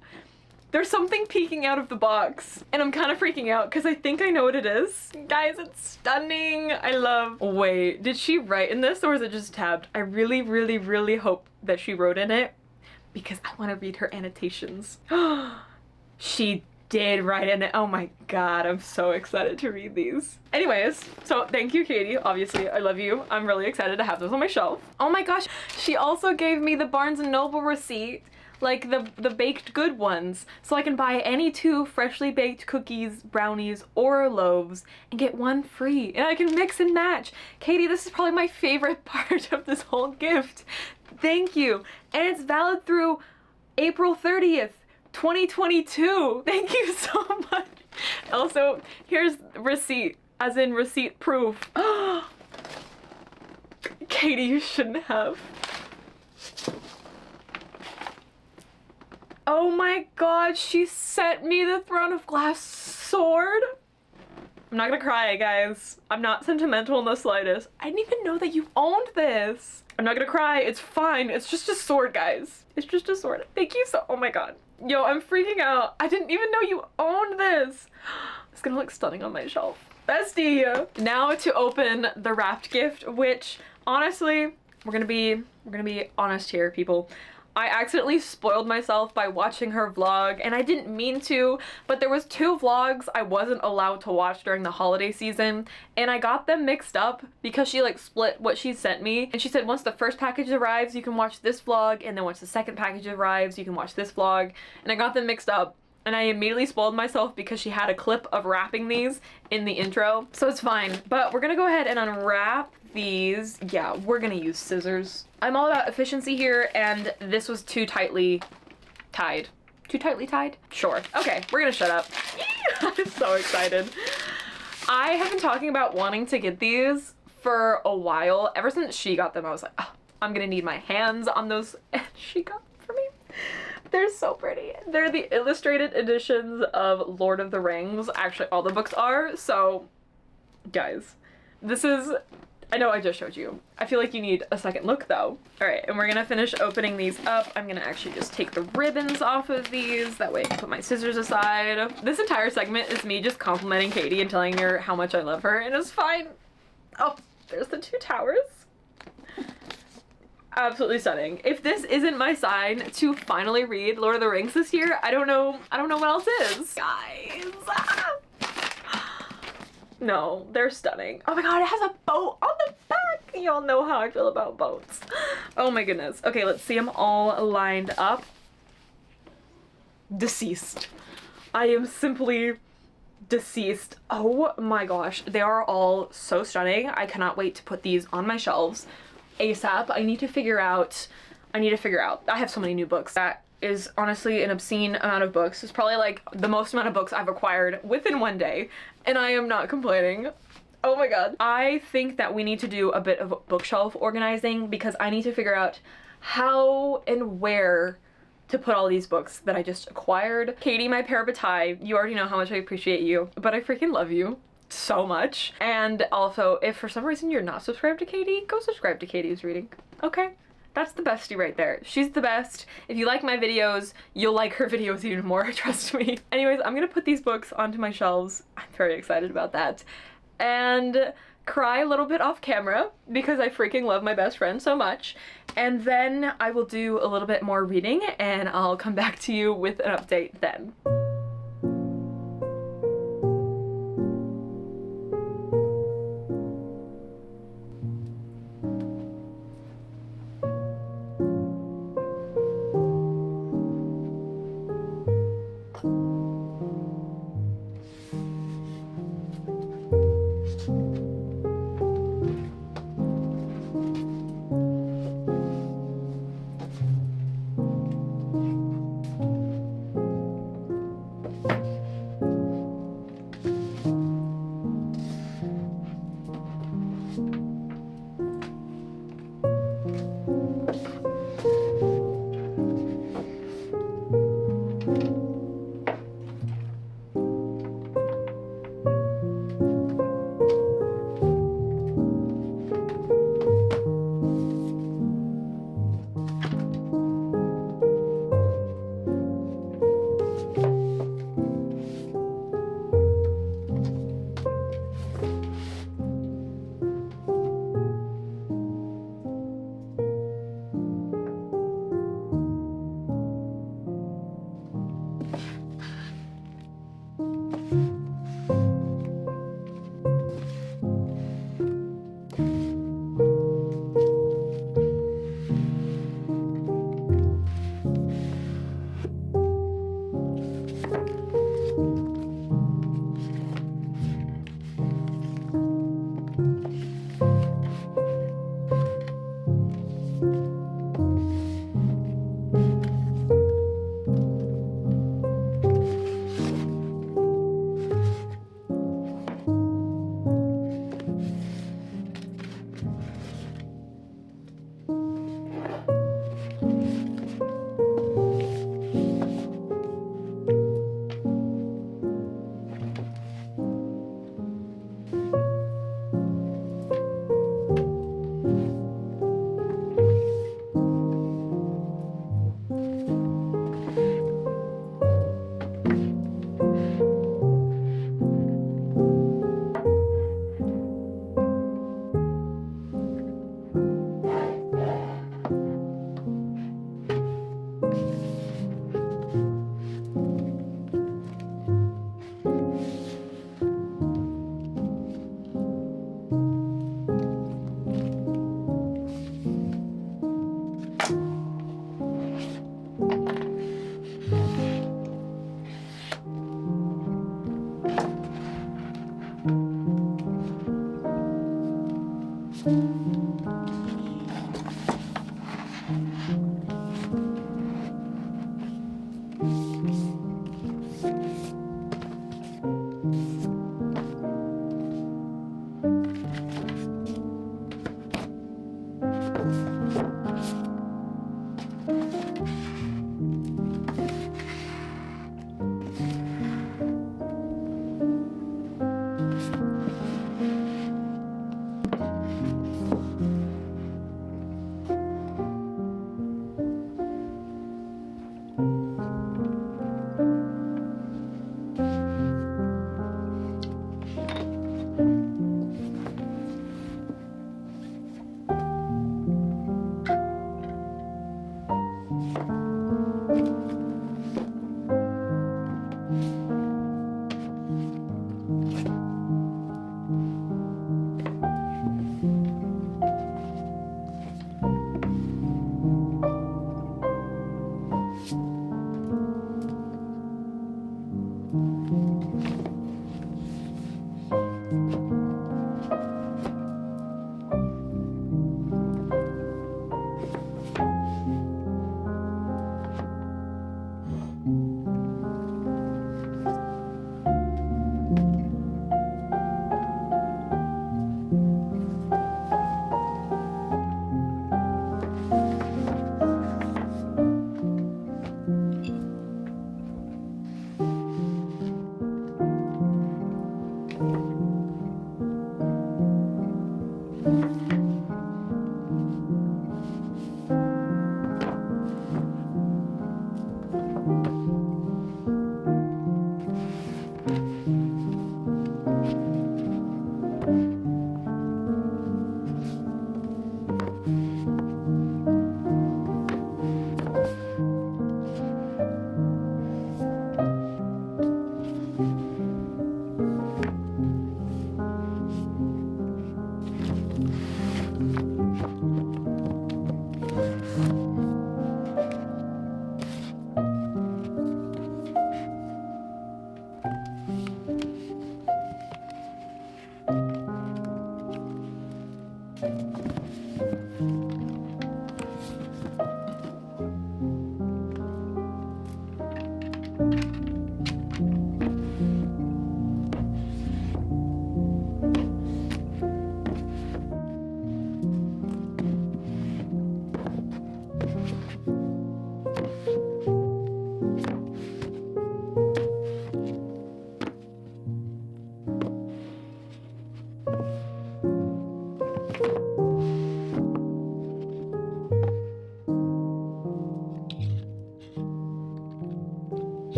there's something peeking out of the box, and I'm kind of freaking out because I think I know what it is. Guys, it's stunning. I love... Wait, did she write in this or is it just tabbed? I really, really, really hope that she wrote in it because I want to read her annotations. She did write in it. Oh my god, I'm so excited to read these. Anyways, so thank you, Katie. Obviously, I love you. I'm really excited to have those on my shelf. Oh my gosh, she also gave me the Barnes & Noble receipt. Like the baked good ones, so I can buy any 2 freshly baked cookies, brownies, or loaves and get 1 free, and I can mix and match. Katie, this is probably my favorite part of this whole gift. Thank you, and it's valid through April 30th, 2022. Thank you so much. Also, here's receipt, as in receipt proof. Katie, you shouldn't have. Oh my god, she sent me the Throne of Glass sword. I'm not gonna cry, guys. I'm not sentimental in the slightest. I didn't even know that you owned this. I'm not gonna cry, it's fine. It's just a sword, guys. It's just a sword. Thank you so, oh my god. Yo, I'm freaking out. I didn't even know you owned this. It's gonna look stunning on my shelf. Bestie! Now to open the wrapped gift, which honestly, we're gonna be honest here, people. I accidentally spoiled myself by watching her vlog, and I didn't mean to, but there was 2 vlogs I wasn't allowed to watch during the holiday season, and I got them mixed up because she like split what she sent me, and she said once the first package arrives you can watch this vlog, and then once the second package arrives you can watch this vlog, and I got them mixed up. And I immediately spoiled myself because she had a clip of wrapping these in the intro. So it's fine. But we're gonna go ahead and unwrap these. Yeah, we're gonna use scissors. I'm all about efficiency here, and this was too tightly tied. Too tightly tied? Sure. Okay, we're gonna shut up. I'm so excited. I have been talking about wanting to get these for a while. Ever since she got them, I was like, oh, I'm gonna need my hands on those. And she got them for me. They're so pretty. They're the illustrated editions of Lord of the Rings. Actually, all the books are. So, guys, this is... I know I just showed you. I feel like you need a second look, though. All right, and we're gonna finish opening these up. I'm gonna actually just take the ribbons off of these. That way I can put my scissors aside. This entire segment is me just complimenting Katie and telling her how much I love her, and it's fine. Oh, there's the 2 towers. absolutely stunning. If this isn't my sign to finally read Lord of the Rings this year, I don't know what else is. Guys. No, they're stunning. Oh my god, it has a boat on the back. Y'all know how I feel about boats. Oh my goodness. Okay, let's see them all lined up. Deceased. I am simply deceased. Oh my gosh, they are all so stunning. I cannot wait to put these on my shelves ASAP. I need to figure out. I have so many new books. That is honestly an obscene amount of books. It's probably like the most amount of books I've acquired within one day, and I am not complaining. Oh my god. I think that we need to do a bit of bookshelf organizing because I need to figure out how and where to put all these books that I just acquired. Katie, my parabatai, you already know how much I appreciate you, but I freaking love you so much. And also, if for some reason you're not subscribed to Katie, go subscribe to Katie's Reading, okay? That's the bestie right there. She's the best. If you like my videos, you'll like her videos even more, trust me. Anyways, I'm gonna put these books onto my shelves. I'm very excited about that. And cry a little bit off camera because I freaking love my best friend so much. And then I will do a little bit more reading and I'll come back to you with an update then.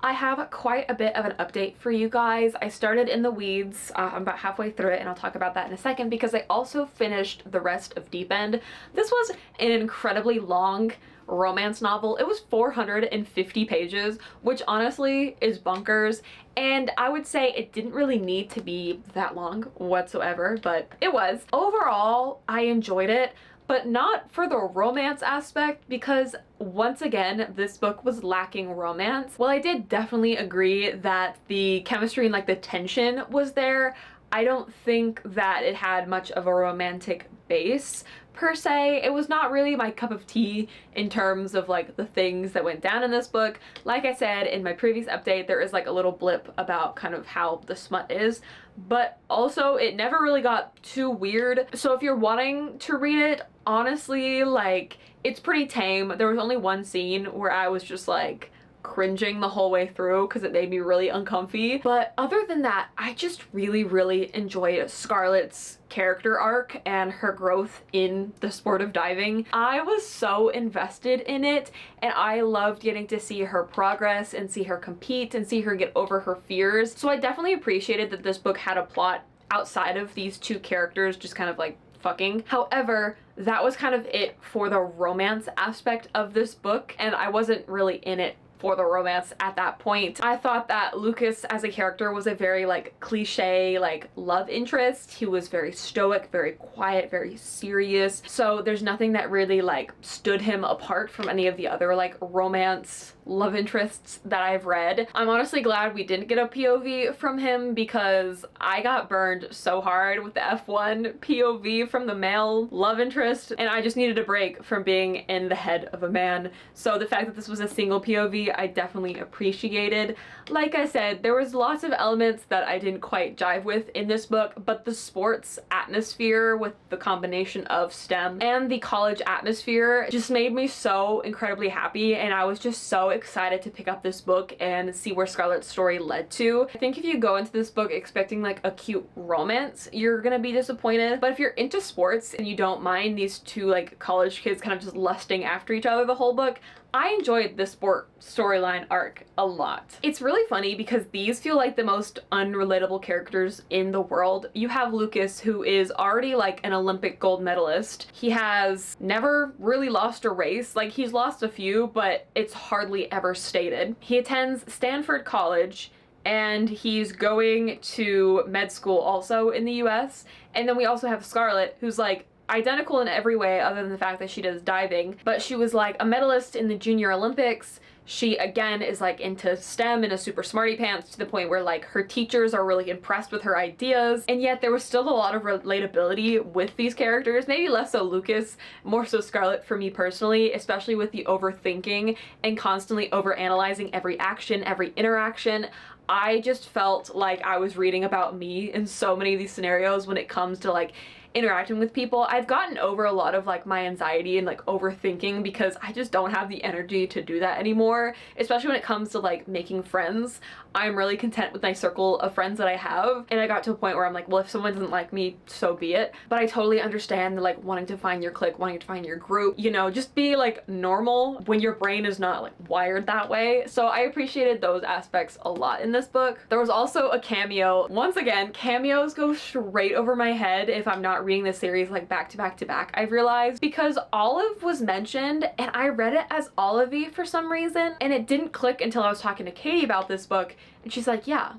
I have quite a bit of an update for you guys. I started in the weeds. I'm about halfway through it, and I'll talk about that in a second because I also finished the rest of Deep End. This was an incredibly long romance novel. It was 450 pages, which honestly is bonkers. And I would say it didn't really need to be that long whatsoever, but it was. Overall, I enjoyed it, but not for the romance aspect because once again, this book was lacking romance. While I did definitely agree that the chemistry and like the tension was there, I don't think that it had much of a romantic base per se. It was not really my cup of tea in terms of like the things that went down in this book. Like I said in my previous update, there is like a little blip about kind of how the smut is, but also it never really got too weird. So if you're wanting to read it, honestly, like, it's pretty tame. There was only one scene where I was just like cringing the whole way through because it made me really uncomfy. But other than that, I just really enjoyed Scarlett's character arc and her growth in the sport of diving. I was so invested in it, and I loved getting to see her progress and see her compete and see her get over her fears. So I definitely appreciated that this book had a plot outside of these two characters just kind of like fucking. However, that was kind of it for the romance aspect of this book, and I wasn't really in it for the romance at that point. I thought that Lucas as a character was a very like cliche like love interest. He was very stoic, very quiet, very serious. So there's nothing that really like stood him apart from any of the other like romance love interests that I've read. I'm honestly glad we didn't get a POV from him because I got burned so hard with the F1 POV from the male love interest, and I just needed a break from being in the head of a man. So the fact that this was a single POV, I definitely appreciated. Like I said, there was lots of elements that I didn't quite jive with in this book, but the sports atmosphere with the combination of STEM and the college atmosphere just made me so incredibly happy, and I was just so excited to pick up this book and see where Scarlett's story led to. I think if you go into this book expecting like a cute romance, you're gonna be disappointed. But if you're into sports and you don't mind these two like college kids kind of just lusting after each other the whole book, I enjoyed the sport storyline arc a lot. It's really funny because these feel like the most unrelatable characters in the world. You have Lucas, who is already like an Olympic gold medalist. He has never really lost a race. Like, he's lost a few, but it's hardly ever stated. He attends Stanford College, and he's going to med school also in the US. And then we also have Scarlett, who's like identical in every way other than the fact that she does diving, but she was like a medalist in the Junior Olympics. She, again, is like into STEM and a super smarty pants to the point where like her teachers are really impressed with her ideas, and yet there was still a lot of relatability with these characters. Maybe less so Lucas, more so Scarlett for me personally, especially with the overthinking and constantly overanalyzing every action, every interaction. I just felt like I was reading about me in so many of these scenarios when it comes to like interacting with people. I've gotten over a lot of like my anxiety and like overthinking because I just don't have the energy to do that anymore, especially when it comes to like making friends. I'm really content with my circle of friends that I have, and I got to a point where I'm like, well, if someone doesn't like me, so be it. But I totally understand the like wanting to find your clique, wanting to find your group, you know, just be like normal when your brain is not like wired that way. So I appreciated those aspects a lot in this book. There was also a cameo. Once again, cameos go straight over my head if I'm not reading this series like back to back to back, I've realized, because Olive was mentioned and I read it as Olivey for some reason, and it didn't click until I was talking to Katie about this book, and she's like, yeah,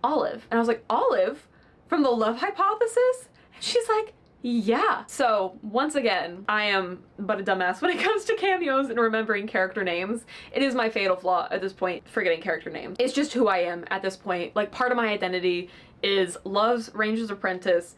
Olive. And I was like, Olive? From The Love Hypothesis? And she's like, yeah. So once again, I am but a dumbass when it comes to cameos and remembering character names. It is my fatal flaw at this point, forgetting character names. It's just who I am at this point. Like, part of my identity is loves Ranger's Apprentice,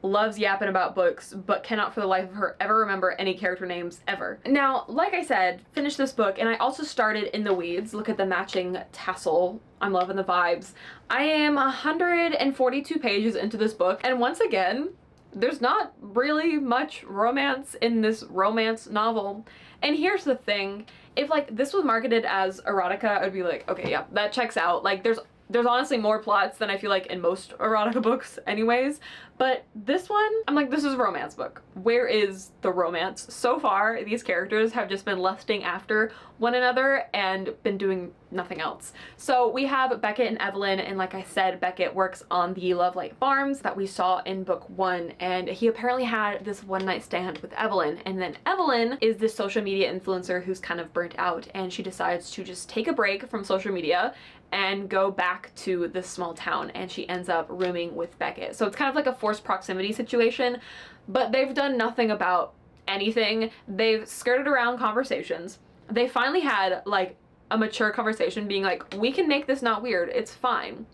loves yapping about books, but cannot for the life of her ever remember any character names ever. Now, like I said, finished this book, and I also started In the Weeds. Look at the matching tassel. I'm loving the vibes. I am 142 pages into this book, and once again, there's not really much romance in this romance novel. And here's the thing, if like this was marketed as erotica, I'd be like, okay, yeah, that checks out. Like there's honestly more plots than I feel like in most erotica books anyways, but this one, I'm like, this is a romance book. Where is the romance? So far, these characters have just been lusting after one another and been doing nothing else. So we have Beckett and Evelyn, and like I said, Beckett works on the Lovelight Farms that we saw in book 1, and he apparently had this one night stand with Evelyn, and then Evelyn is this social media influencer who's kind of burnt out, and she decides to just take a break from social media and go back to this small town, and she ends up rooming with Beckett. So it's kind of like a forced proximity situation, but they've done nothing about anything. They've skirted around conversations. They finally had like a mature conversation being like, we can make this not weird, it's fine.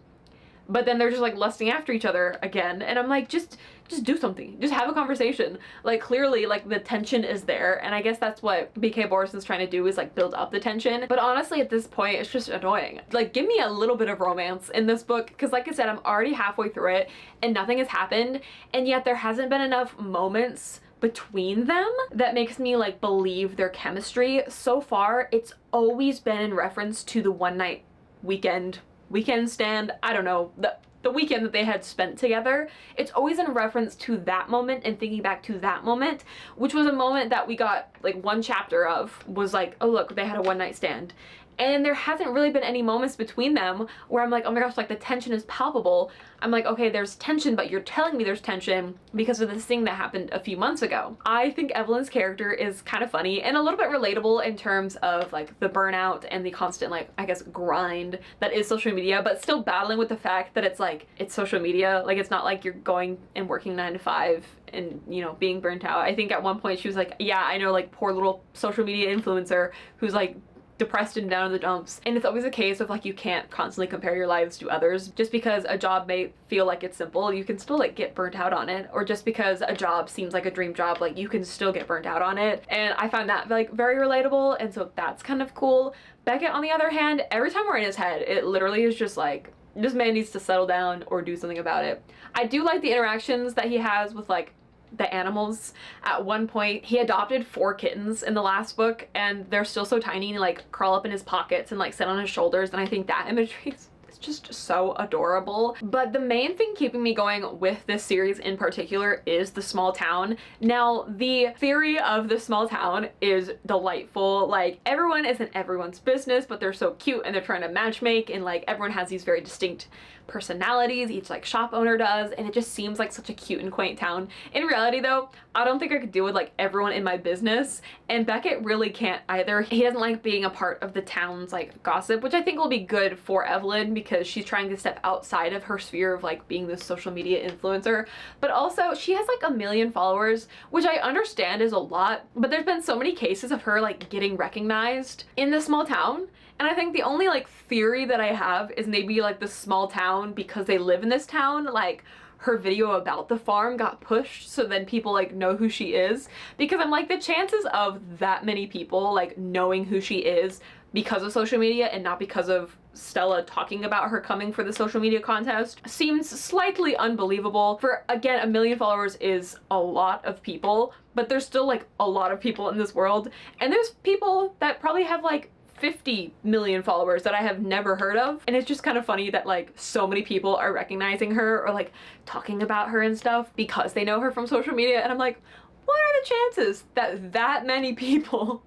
But then they're just like lusting after each other again, and I'm like, just do something, just have a conversation. Like clearly like the tension is there, and I guess that's what BK Borison's trying to do, is like build up the tension. But honestly at this point it's just annoying. Like give me a little bit of romance in this book, because like I said, I'm already halfway through it and nothing has happened, and yet there hasn't been enough moments between them that makes me like believe their chemistry. So far it's always been in reference to the one night weekend stand, I don't know, the weekend that they had spent together. It's always in reference to that moment and thinking back to that moment, which was a moment that we got like one chapter of, was like, oh look, they had a one night stand. And there hasn't really been any moments between them where I'm like, oh my gosh, like the tension is palpable. I'm like, okay, there's tension, but you're telling me there's tension because of this thing that happened a few months ago. I think Evelyn's character is kind of funny and a little bit relatable in terms of like the burnout and the constant like, I guess, grind that is social media, but still battling with the fact that it's like, it's social media. Like it's not like you're going and working 9 to 5 and, you know, being burnt out. I think at one point she was like, yeah, I know, like poor little social media influencer who's like depressed and down in the dumps. And it's always a case of like, you can't constantly compare your lives to others. Just because a job may feel like it's simple, you can still like get burnt out on it. Or just because a job seems like a dream job, like you can still get burnt out on it. And I find that like very relatable, and so that's kind of cool. Beckett, on the other hand, every time we're in his head, it literally is just like, this man needs to settle down or do something about it. I do like the interactions that he has with like the animals. At one point he adopted 4 kittens in the last book, and they're still so tiny and like crawl up in his pockets and like sit on his shoulders, and I think that imagery is just so adorable. But the main thing keeping me going with this series in particular is the small town. Now the theory of the small town is delightful. Like everyone isn't everyone's business, but they're so cute and they're trying to matchmake, and like everyone has these very distinct personalities, each like shop owner does, and it just seems like such a cute and quaint town. In reality though, I don't think I could deal with like everyone in my business, and Beckett really can't either. He doesn't like being a part of the town's like gossip, which I think will be good for Evelyn because she's trying to step outside of her sphere of like being this social media influencer, but also she has like 1 million followers, which I understand is a lot, but there's been so many cases of her like getting recognized in this small town. And I think the only like theory that I have is maybe like the small town, because they live in this town, like her video about the farm got pushed so then people like know who she is, because I'm like, the chances of that many people like knowing who she is because of social media and not because of Stella talking about her coming for the social media contest seems slightly unbelievable. For again, 1 million followers is a lot of people, but there's still like a lot of people in this world, and there's people that probably have like 50 million followers that I have never heard of, and it's just kind of funny that like so many people are recognizing her or like talking about her and stuff because they know her from social media, and I'm like, what are the chances that that many people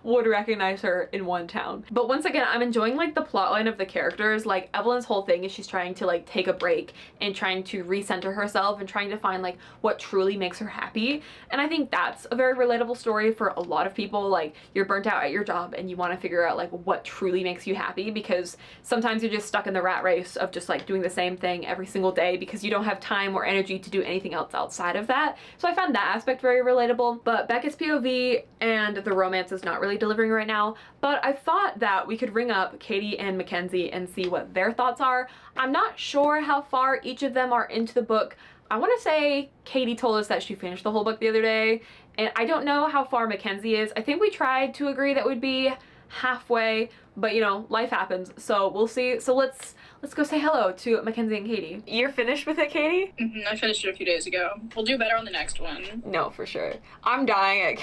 would recognize her in one town? But once again, I'm enjoying like the plotline of the characters. Like Evelyn's whole thing is she's trying to like take a break and trying to recenter herself and trying to find like what truly makes her happy, and I think that's a very relatable story for a lot of people. Like, you're burnt out at your job and you want to figure out like what truly makes you happy, because sometimes you're just stuck in the rat race of just like doing the same thing every single day because you don't have time or energy to do anything else outside of that. So I found that aspect very relatable. But Beckett's POV and the romance is not really delivering right now, but I thought that we could ring up Katie and Mackenzie and see what their thoughts are. I'm not sure how far each of them are into the book. I want to say Katie told us that she finished the whole book the other day, and I don't know how far Mackenzie is. I think we tried to agree that we'd be halfway, but you know, life happens, so we'll see. So let's go say hello to Mackenzie and Katie. You're finished with it, Katie? I finished it a few days ago. We'll do better on the next one. No, for sure. I'm dying.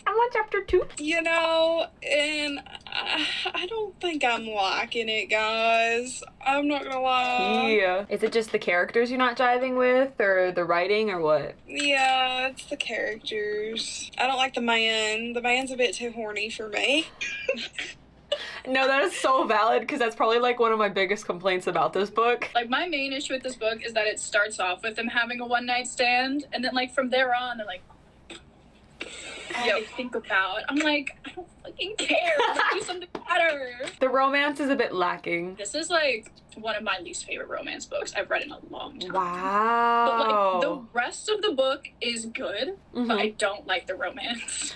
I'm on chapter 2. You know, and I don't think I'm liking it, guys. I'm not gonna lie. Yeah. Is it just the characters you're not jiving with, or the writing, or what? Yeah, it's the characters. I don't like the man. The man's a bit too horny for me. No, that is so valid, because that's probably like one of my biggest complaints about this book. Like, my main issue with this book is that it starts off with them having a one-night stand, and then like from there on they're like, I think about. I'm like, I don't fucking care. Let's do something better. The romance is a bit lacking. This is like one of my least favorite romance books I've read in a long time. Wow. But like the rest of the book is good, but I don't like the romance.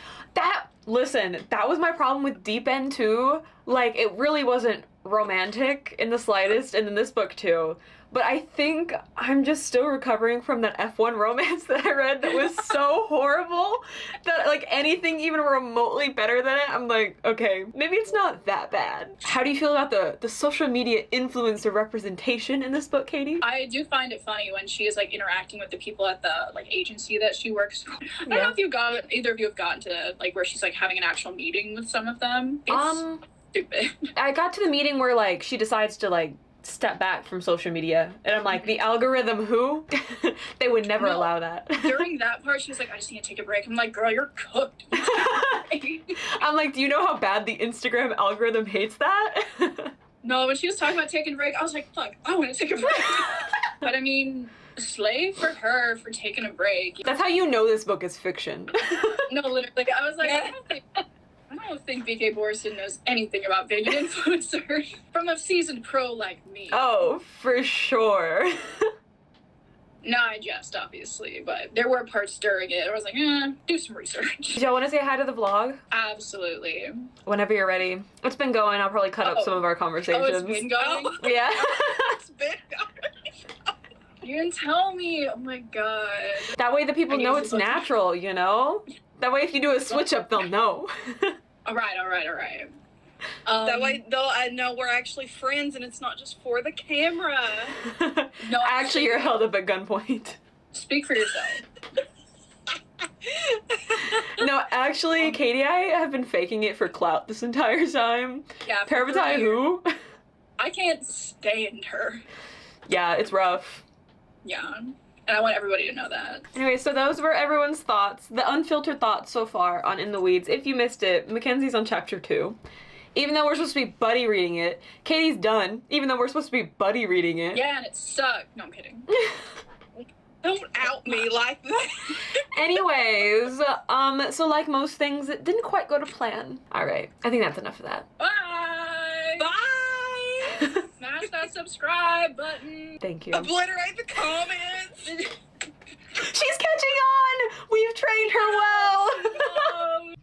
Listen, that was my problem with Deep End too. Like, it really wasn't romantic in the slightest, and in this book too. But I think I'm just still recovering from that F1 romance that I read that was so horrible that like anything even remotely better than it, I'm like, okay, maybe it's not that bad. How do you feel about the social media influencer representation in this book, Katie? I do find it funny when she is like interacting with the people at the like agency that she works for. I don't know if either of you have gotten to like where she's like having an actual meeting with some of them. It's stupid. I got to the meeting where like she decides to like step back from social media, and I'm like, the algorithm who? They would never allow that. During that part, she was like, I just need to take a break. I'm like, girl, you're cooked. I'm like, do you know how bad the Instagram algorithm hates that? No, when she was talking about taking a break, I was like, fuck, I want to take a break. But I mean, slay for her for taking a break. That's how you know this book is fiction. No, literally, I was like, I don't think BK Borson knows anything about being an influencer from a seasoned pro like me. Oh, for sure. No, I jest, obviously, but there were parts during it. I was like, do some research. Do y'all want to say hi to the vlog? Absolutely. Whenever you're ready. It's been going. I'll probably cut up some of our conversations. Oh, it's been going? Yeah. It's been going. You didn't tell me. Oh my god. That way the people know it's natural, you know? That way if you do a switch up, they'll know. All right. That way I know we're actually friends and it's not just for the camera. No, actually, you're held up at gunpoint. Speak for yourself. No, actually, Katie and I have been faking it for clout this entire time. Yeah. Parabatai who? I can't stand her. Yeah, it's rough. Yeah. And I want everybody to know that. Anyway, so those were everyone's thoughts, the unfiltered thoughts so far on In the Weeds. If you missed it, Mackenzie's on chapter 2. Even though we're supposed to be buddy reading it, Katie's done, even though we're supposed to be buddy reading it. Yeah, and it sucked. No, I'm kidding. Don't out me like that. Anyways, so like most things, it didn't quite go to plan. All right, I think that's enough of that. Bye! Bye! Smash that subscribe button. Thank you. Obliterate the comments. She's catching on! We've trained her well! Oh,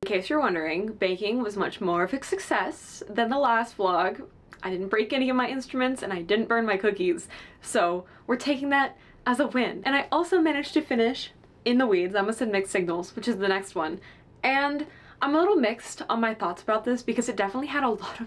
In case you're wondering, baking was much more of a success than the last vlog. I didn't break any of my instruments and I didn't burn my cookies, so we're taking that as a win. And I also managed to finish In the Weeds. I almost said Mixed Signals, which is the next one. And I'm a little mixed on my thoughts about this because it definitely had a lot of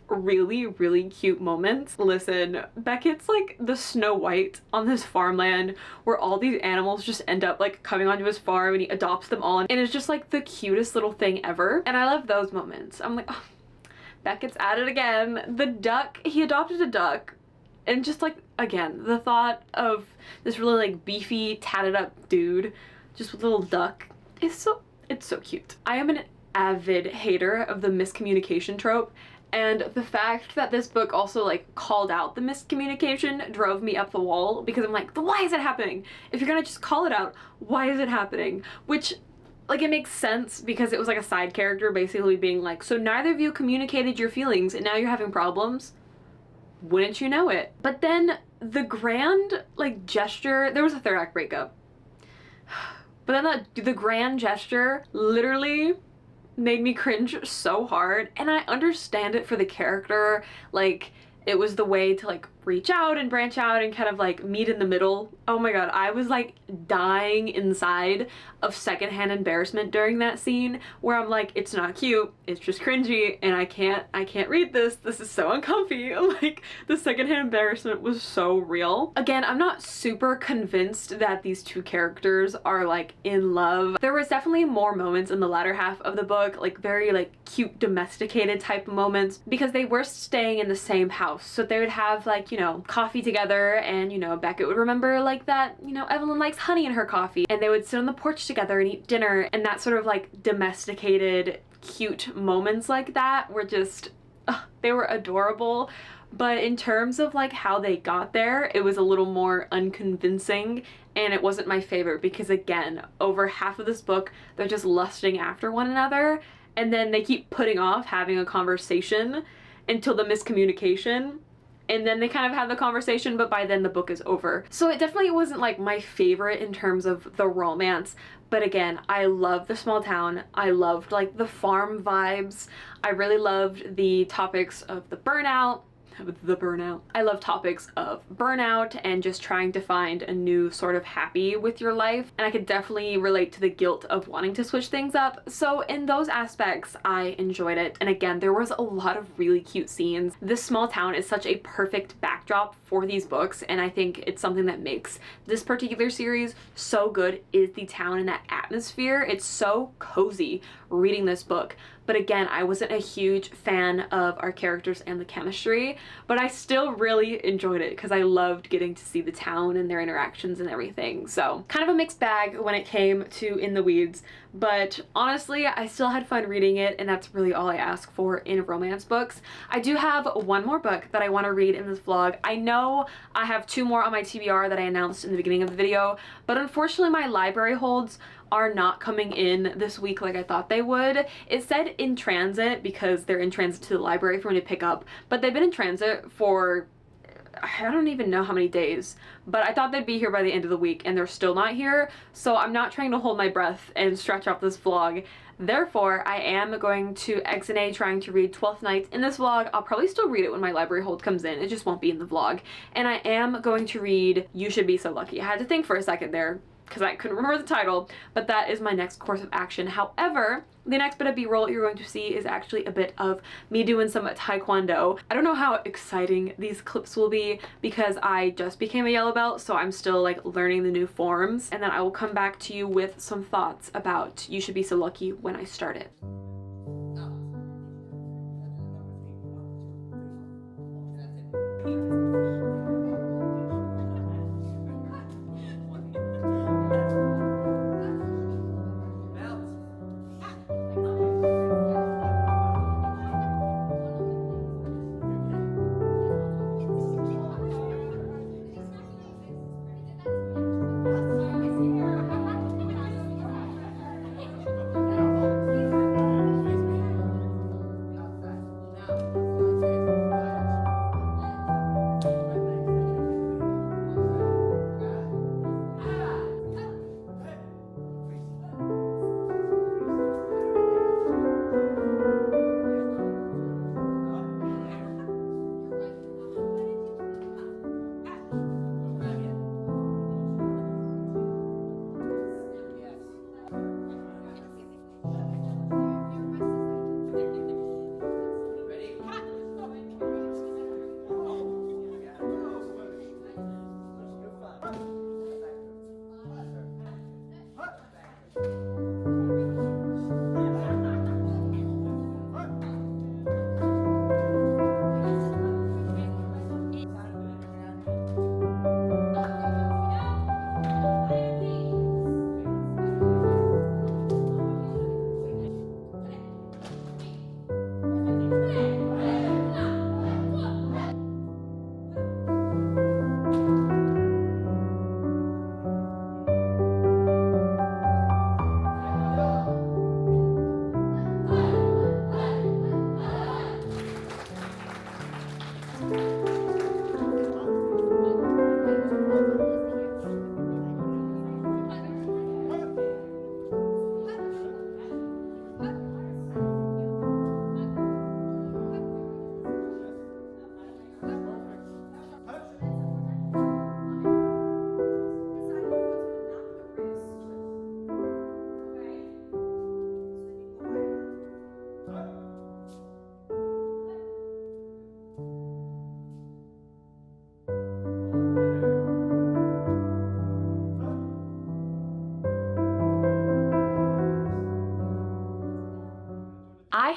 really, really cute moments. Listen, Beckett's like the Snow White on this farmland where all these animals just end up like coming onto his farm and he adopts them all, and it's just like the cutest little thing ever. And I love those moments. I'm like, oh, Beckett's at it again. The duck, he adopted a duck, and just like, again, the thought of this really like beefy, tatted up dude just with a little duck is it's so cute. I am an avid hater of the miscommunication trope, and the fact that this book also like called out the miscommunication drove me up the wall, because I'm like, why is it happening? If you're gonna just call it out, why is it happening? Which, like, it makes sense because it was like a side character basically being like, so neither of you communicated your feelings and now you're having problems? wouldn't you know it? But then the grand like gesture, there was a third act breakup. But then the grand gesture literally made me cringe so hard, and I understand it for the character. Like, it was the way to like reach out and branch out and kind of like meet in the middle. Oh my god, I was like dying inside of secondhand embarrassment during that scene where I'm like, it's not cute, it's just cringy, and I can't read this. This is so uncomfy. Like, the secondhand embarrassment was so real. Again, I'm not super convinced that these two characters are like in love. There was definitely more moments in the latter half of the book, like very like cute domesticated type moments, because they were staying in the same house. So they would have like, you know, coffee together, and you know, Beckett would remember like that, you know, Evelyn likes honey in her coffee, and they would sit on the porch together and eat dinner, and that sort of like domesticated cute moments like that were just they were adorable. But in terms of like how they got there, it was a little more unconvincing, and it wasn't my favorite because, again, over half of this book they're just lusting after one another, and then they keep putting off having a conversation until the miscommunication, and then they kind of have the conversation, but by then the book is over. So it definitely wasn't like my favorite in terms of the romance. But again, I love the small town. I loved like the farm vibes. I really loved the topics of the burnout. I love topics of burnout and just trying to find a new sort of happy with your life. And I could definitely relate to the guilt of wanting to switch things up. So in those aspects, I enjoyed it. And again, there was a lot of really cute scenes. This small town is such a perfect backdrop for these books, and I think it's something that makes this particular series so good, is the town and that atmosphere. It's so cozy reading this book. But again, I wasn't a huge fan of our characters and the chemistry, but I still really enjoyed it because I loved getting to see the town and their interactions and everything. So kind of a mixed bag when it came to In the Weeds, but honestly, I still had fun reading it, and that's really all I ask for in romance books. I do have one more book that I want to read in this vlog. I know I have 2 more on my TBR that I announced in the beginning of the video, but unfortunately my library holds are not coming in this week like I thought they would. It said in transit because they're in transit to the library for me to pick up, but they've been in transit for I don't even know how many days, but I thought they'd be here by the end of the week, and they're still not here, so I'm not trying to hold my breath and stretch out this vlog. Therefore, I am going to exit trying to read 12th Night in this vlog. I'll probably still read it when my library hold comes in, it just won't be in the vlog. And I am going to read You Should Be So Lucky. I had to think for a second there because I couldn't remember the title, but that is my next course of action. However, the next bit of b-roll you're going to see is actually a bit of me doing some Taekwondo. I don't know how exciting these clips will be because I just became a yellow belt, so I'm still like learning the new forms, and then I will come back to you with some thoughts about You Should Be So Lucky when I start it.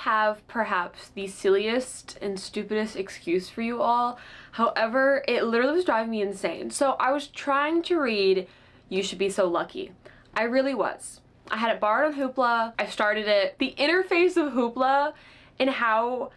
have perhaps the silliest and stupidest excuse for you all. However, it literally was driving me insane. So I was trying to read You Should Be So Lucky. I really was. I had it borrowed on Hoopla. I started it. The interface of Hoopla and how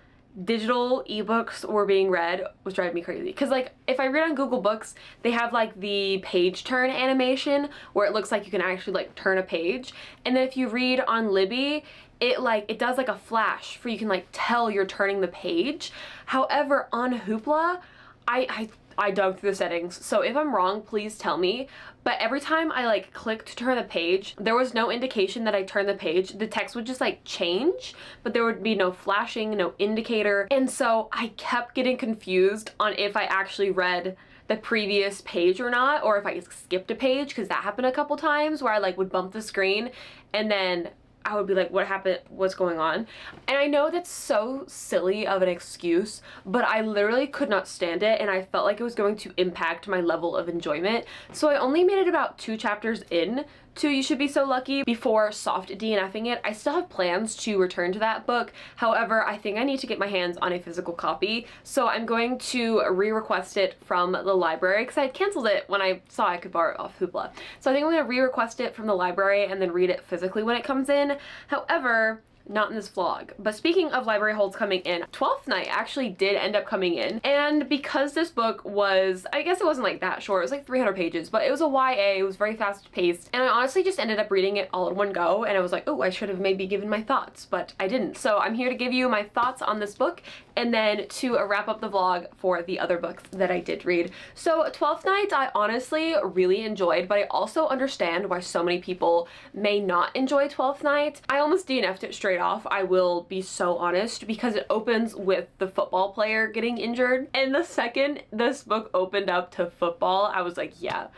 digital ebooks were being read was driving me crazy. Because like if I read on Google Books, they have like the page turn animation where it looks like you can actually like turn a page. And then if you read on Libby, it does like a flash for you can like tell you're turning the page. However, on Hoopla, I dug through the settings, so if I'm wrong, please tell me. But every time I like clicked to turn the page, there was no indication that I turned the page. The text would just like change, but there would be no flashing, no indicator. And so I kept getting confused on if I actually read the previous page or not, or if I skipped a page, because that happened a couple times where I like would bump the screen and then I would be like, what happened? What's going on? And I know that's so silly of an excuse, but I literally could not stand it and I felt like it was going to impact my level of enjoyment. So I only made it about 2 chapters in to You Should Be So Lucky before soft DNFing it. I still have plans to return to that book. However, I think I need to get my hands on a physical copy. So I'm going to re-request it from the library because I had canceled it when I saw I could borrow it off Hoopla. So I think I'm going to re-request it from the library and then read it physically when it comes in. However, not in this vlog. But speaking of library holds coming in, 12th Night actually did end up coming in. And because this book was, I guess it wasn't like that short, it was like 300 pages, but it was a YA, it was very fast paced. And I honestly just ended up reading it all in one go. And I was like, oh, I should have maybe given my thoughts, but I didn't. So I'm here to give you my thoughts on this book and then to wrap up the vlog for the other books that I did read. So 12th Night I honestly really enjoyed, but I also understand why so many people may not enjoy 12th Night. I almost DNF'd it straight off, I will be so honest, because it opens with the football player getting injured. And the second this book opened up to football, I was like, yeah,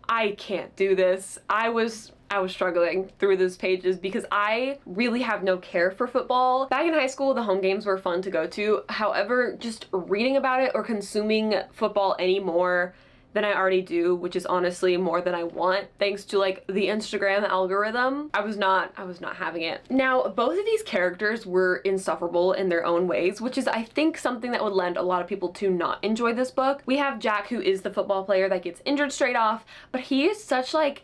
I can't do this. I was struggling through those pages because I really have no care for football. Back in high school, the home games were fun to go to. However, just reading about it or consuming football anymore than I already do, which is honestly more than I want, thanks to like the Instagram algorithm, I was not having it. Now, both of these characters were insufferable in their own ways, which is I think something that would lend a lot of people to not enjoy this book. We have Jack, who is the football player that gets injured straight off, but he is such like,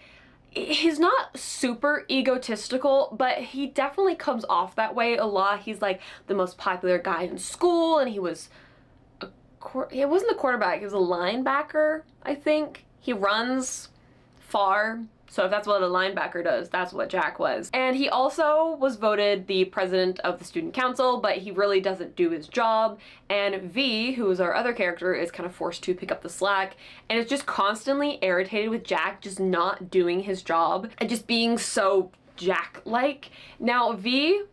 he's not super egotistical, but he definitely comes off that way a lot. He's like the most popular guy in school, and he was it wasn't a quarterback, he was a linebacker, I think. He runs far, so if that's what a linebacker does, that's what Jack was. And he also was voted the president of the student council, but he really doesn't do his job. And V, who is our other character, is kind of forced to pick up the slack and is just constantly irritated with Jack just not doing his job and just being so Jack-like. Now, V,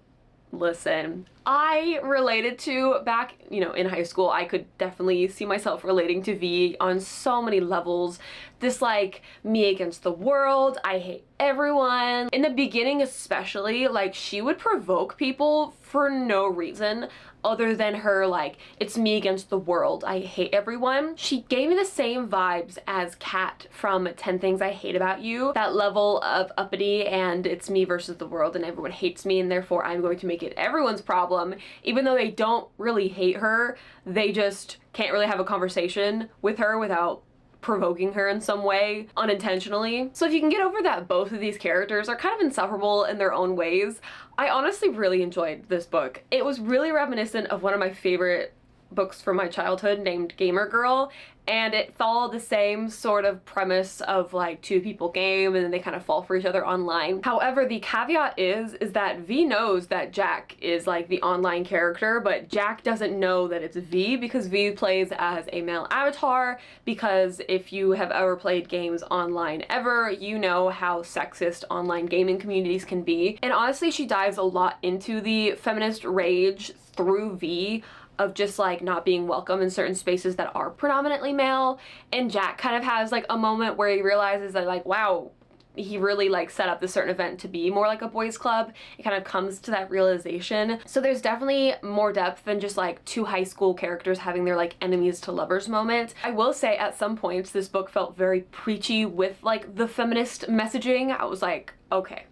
listen, I related to back, in high school, I could definitely see myself relating to V on so many levels. This like me against the world, I hate everyone. In the beginning especially, like she would provoke people for no reason other than her like, it's me against the world, I hate everyone. She gave me the same vibes as Kat from 10 Things I Hate About You. That level of uppity and it's me versus the world and everyone hates me and therefore I'm going to make it everyone's problem. Even though they don't really hate her, they just can't really have a conversation with her without provoking her in some way unintentionally. So if you can get over that both of these characters are kind of insufferable in their own ways, I honestly really enjoyed this book. It was really reminiscent of one of my favorite books from my childhood named Gamer Girl, and it followed the same sort of premise of like 2 people game and then they kind of fall for each other online. However, the caveat is that V knows that Jack is like the online character, but Jack doesn't know that it's V because V plays as a male avatar, because if you have ever played games online ever, you know how sexist online gaming communities can be. And honestly, she dives a lot into the feminist rage through V of just like not being welcome in certain spaces that are predominantly male. And Jack kind of has like a moment where he realizes that like, wow, he really like set up this certain event to be more like a boys club. It kind of comes to that realization. So there's definitely more depth than just like 2 high school characters having their like enemies to lovers moment. I will say at some points this book felt very preachy with like the feminist messaging. I was like, okay,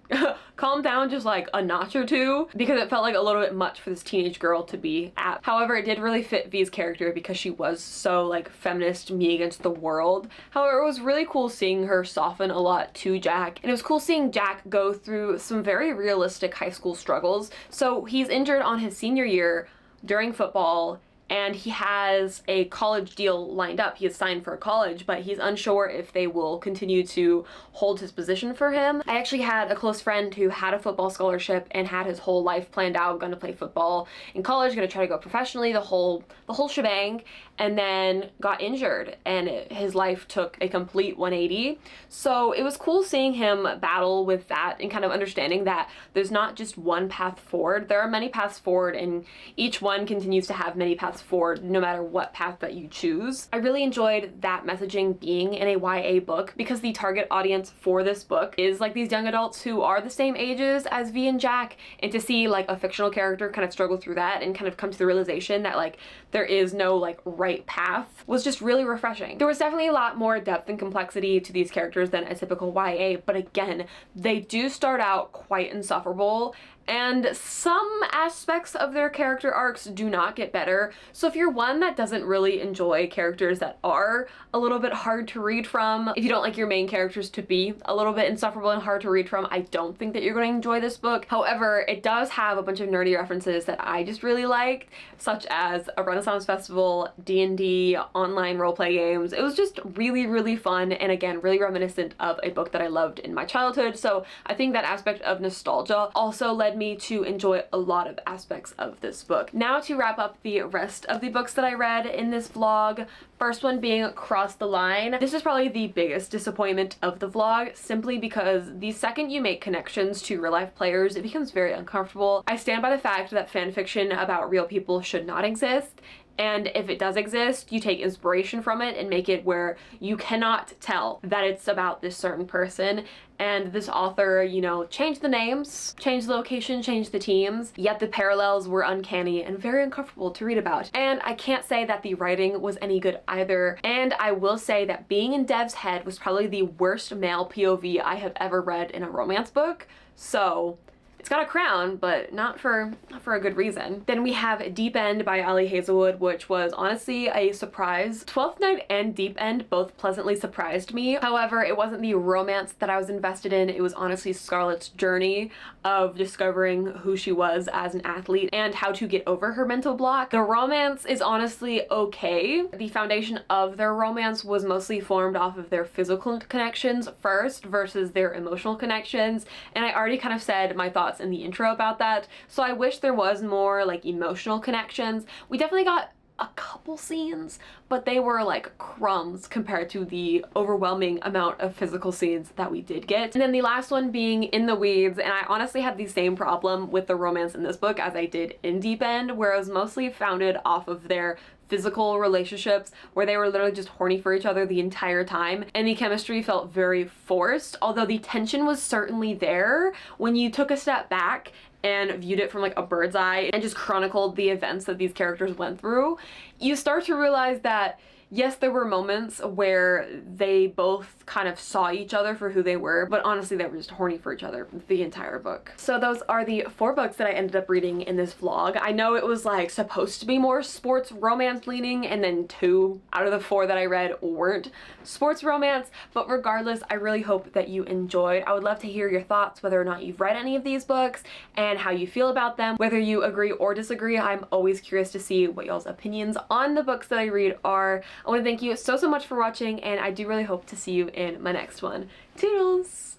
calm down just like a notch or two, because it felt like a little bit much for this teenage girl to be at. However, it did really fit V's character because she was so like feminist, me against the world. However, it was really cool seeing her soften a lot to Jack, and it was cool seeing Jack go through some very realistic high school struggles. So he's injured on his senior year during football, and he has a college deal lined up. He is signed for college, but he's unsure if they will continue to hold his position for him. I actually had a close friend who had a football scholarship and had his whole life planned out, going to play football in college, going to try to go professionally, the whole shebang, and then got injured, and his life took a complete 180. So it was cool seeing him battle with that and kind of understanding that there's not just one path forward. There are many paths forward, and each one continues to have many paths forward no matter what path that you choose. I really enjoyed that messaging being in a YA book, because the target audience for this book is like these young adults who are the same ages as V and Jack, and to see like a fictional character kind of struggle through that and kind of come to the realization that like there is no like right path was just really refreshing. There was definitely a lot more depth and complexity to these characters than a typical YA, but again, they do start out quite insufferable, and some aspects of their character arcs do not get better. So if you're one that doesn't really enjoy characters that are a little bit hard to read from, if you don't like your main characters to be a little bit insufferable and hard to read from, I don't think that you're going to enjoy this book. However, it does have a bunch of nerdy references that I just really liked, such as a Renaissance festival, D&D, online roleplay games. It was just really, really fun, and again, really reminiscent of a book that I loved in my childhood. So I think that aspect of nostalgia also led me to enjoy a lot of aspects of this book. Now to wrap up the rest of the books that I read in this vlog, first one being Cross the Line. This is probably the biggest disappointment of the vlog, simply because the second you make connections to real life players, it becomes very uncomfortable. I stand by the fact that fanfiction about real people should not exist, and if it does exist, you take inspiration from it and make it where you cannot tell that it's about this certain person. And this author, you know, changed the names, changed the location, changed the teams, yet the parallels were uncanny and very uncomfortable to read about. And I can't say that the writing was any good either. And I will say that being in Dev's head was probably the worst male POV I have ever read in a romance book. So it's got a crown, but not for a good reason. Then we have Deep End by Ali Hazelwood, which was honestly a surprise. 12th Night and Deep End both pleasantly surprised me. However, it wasn't the romance that I was invested in. It was honestly Scarlett's journey of discovering who she was as an athlete and how to get over her mental block. The romance is honestly okay. The foundation of their romance was mostly formed off of their physical connections first versus their emotional connections, and I already kind of said my thoughts in the intro about that, so I wish there was more like emotional connections. We definitely got a couple scenes, but they were like crumbs compared to the overwhelming amount of physical scenes that we did get. And then the last one being In the Weeds, and I honestly had the same problem with the romance in this book as I did in Deep End, where it was mostly founded off of their physical relationships, where they were literally just horny for each other the entire time, and the chemistry felt very forced, although the tension was certainly there when you took a step back and viewed it from like a bird's eye and just chronicled the events that these characters went through. You start to realize that yes, there were moments where they both kind of saw each other for who they were, but honestly they were just horny for each other the entire book. So those are the 4 books that I ended up reading in this vlog. I know it was like supposed to be more sports romance leaning, and then 2 out of the 4 that I read weren't sports romance, but regardless, I really hope that you enjoyed. I would love to hear your thoughts, whether or not you've read any of these books and how you feel about them, whether you agree or disagree. I'm always curious to see what y'all's opinions on the books that I read are. I want to thank you so much for watching, and I do really hope to see you in my next one. Toodles!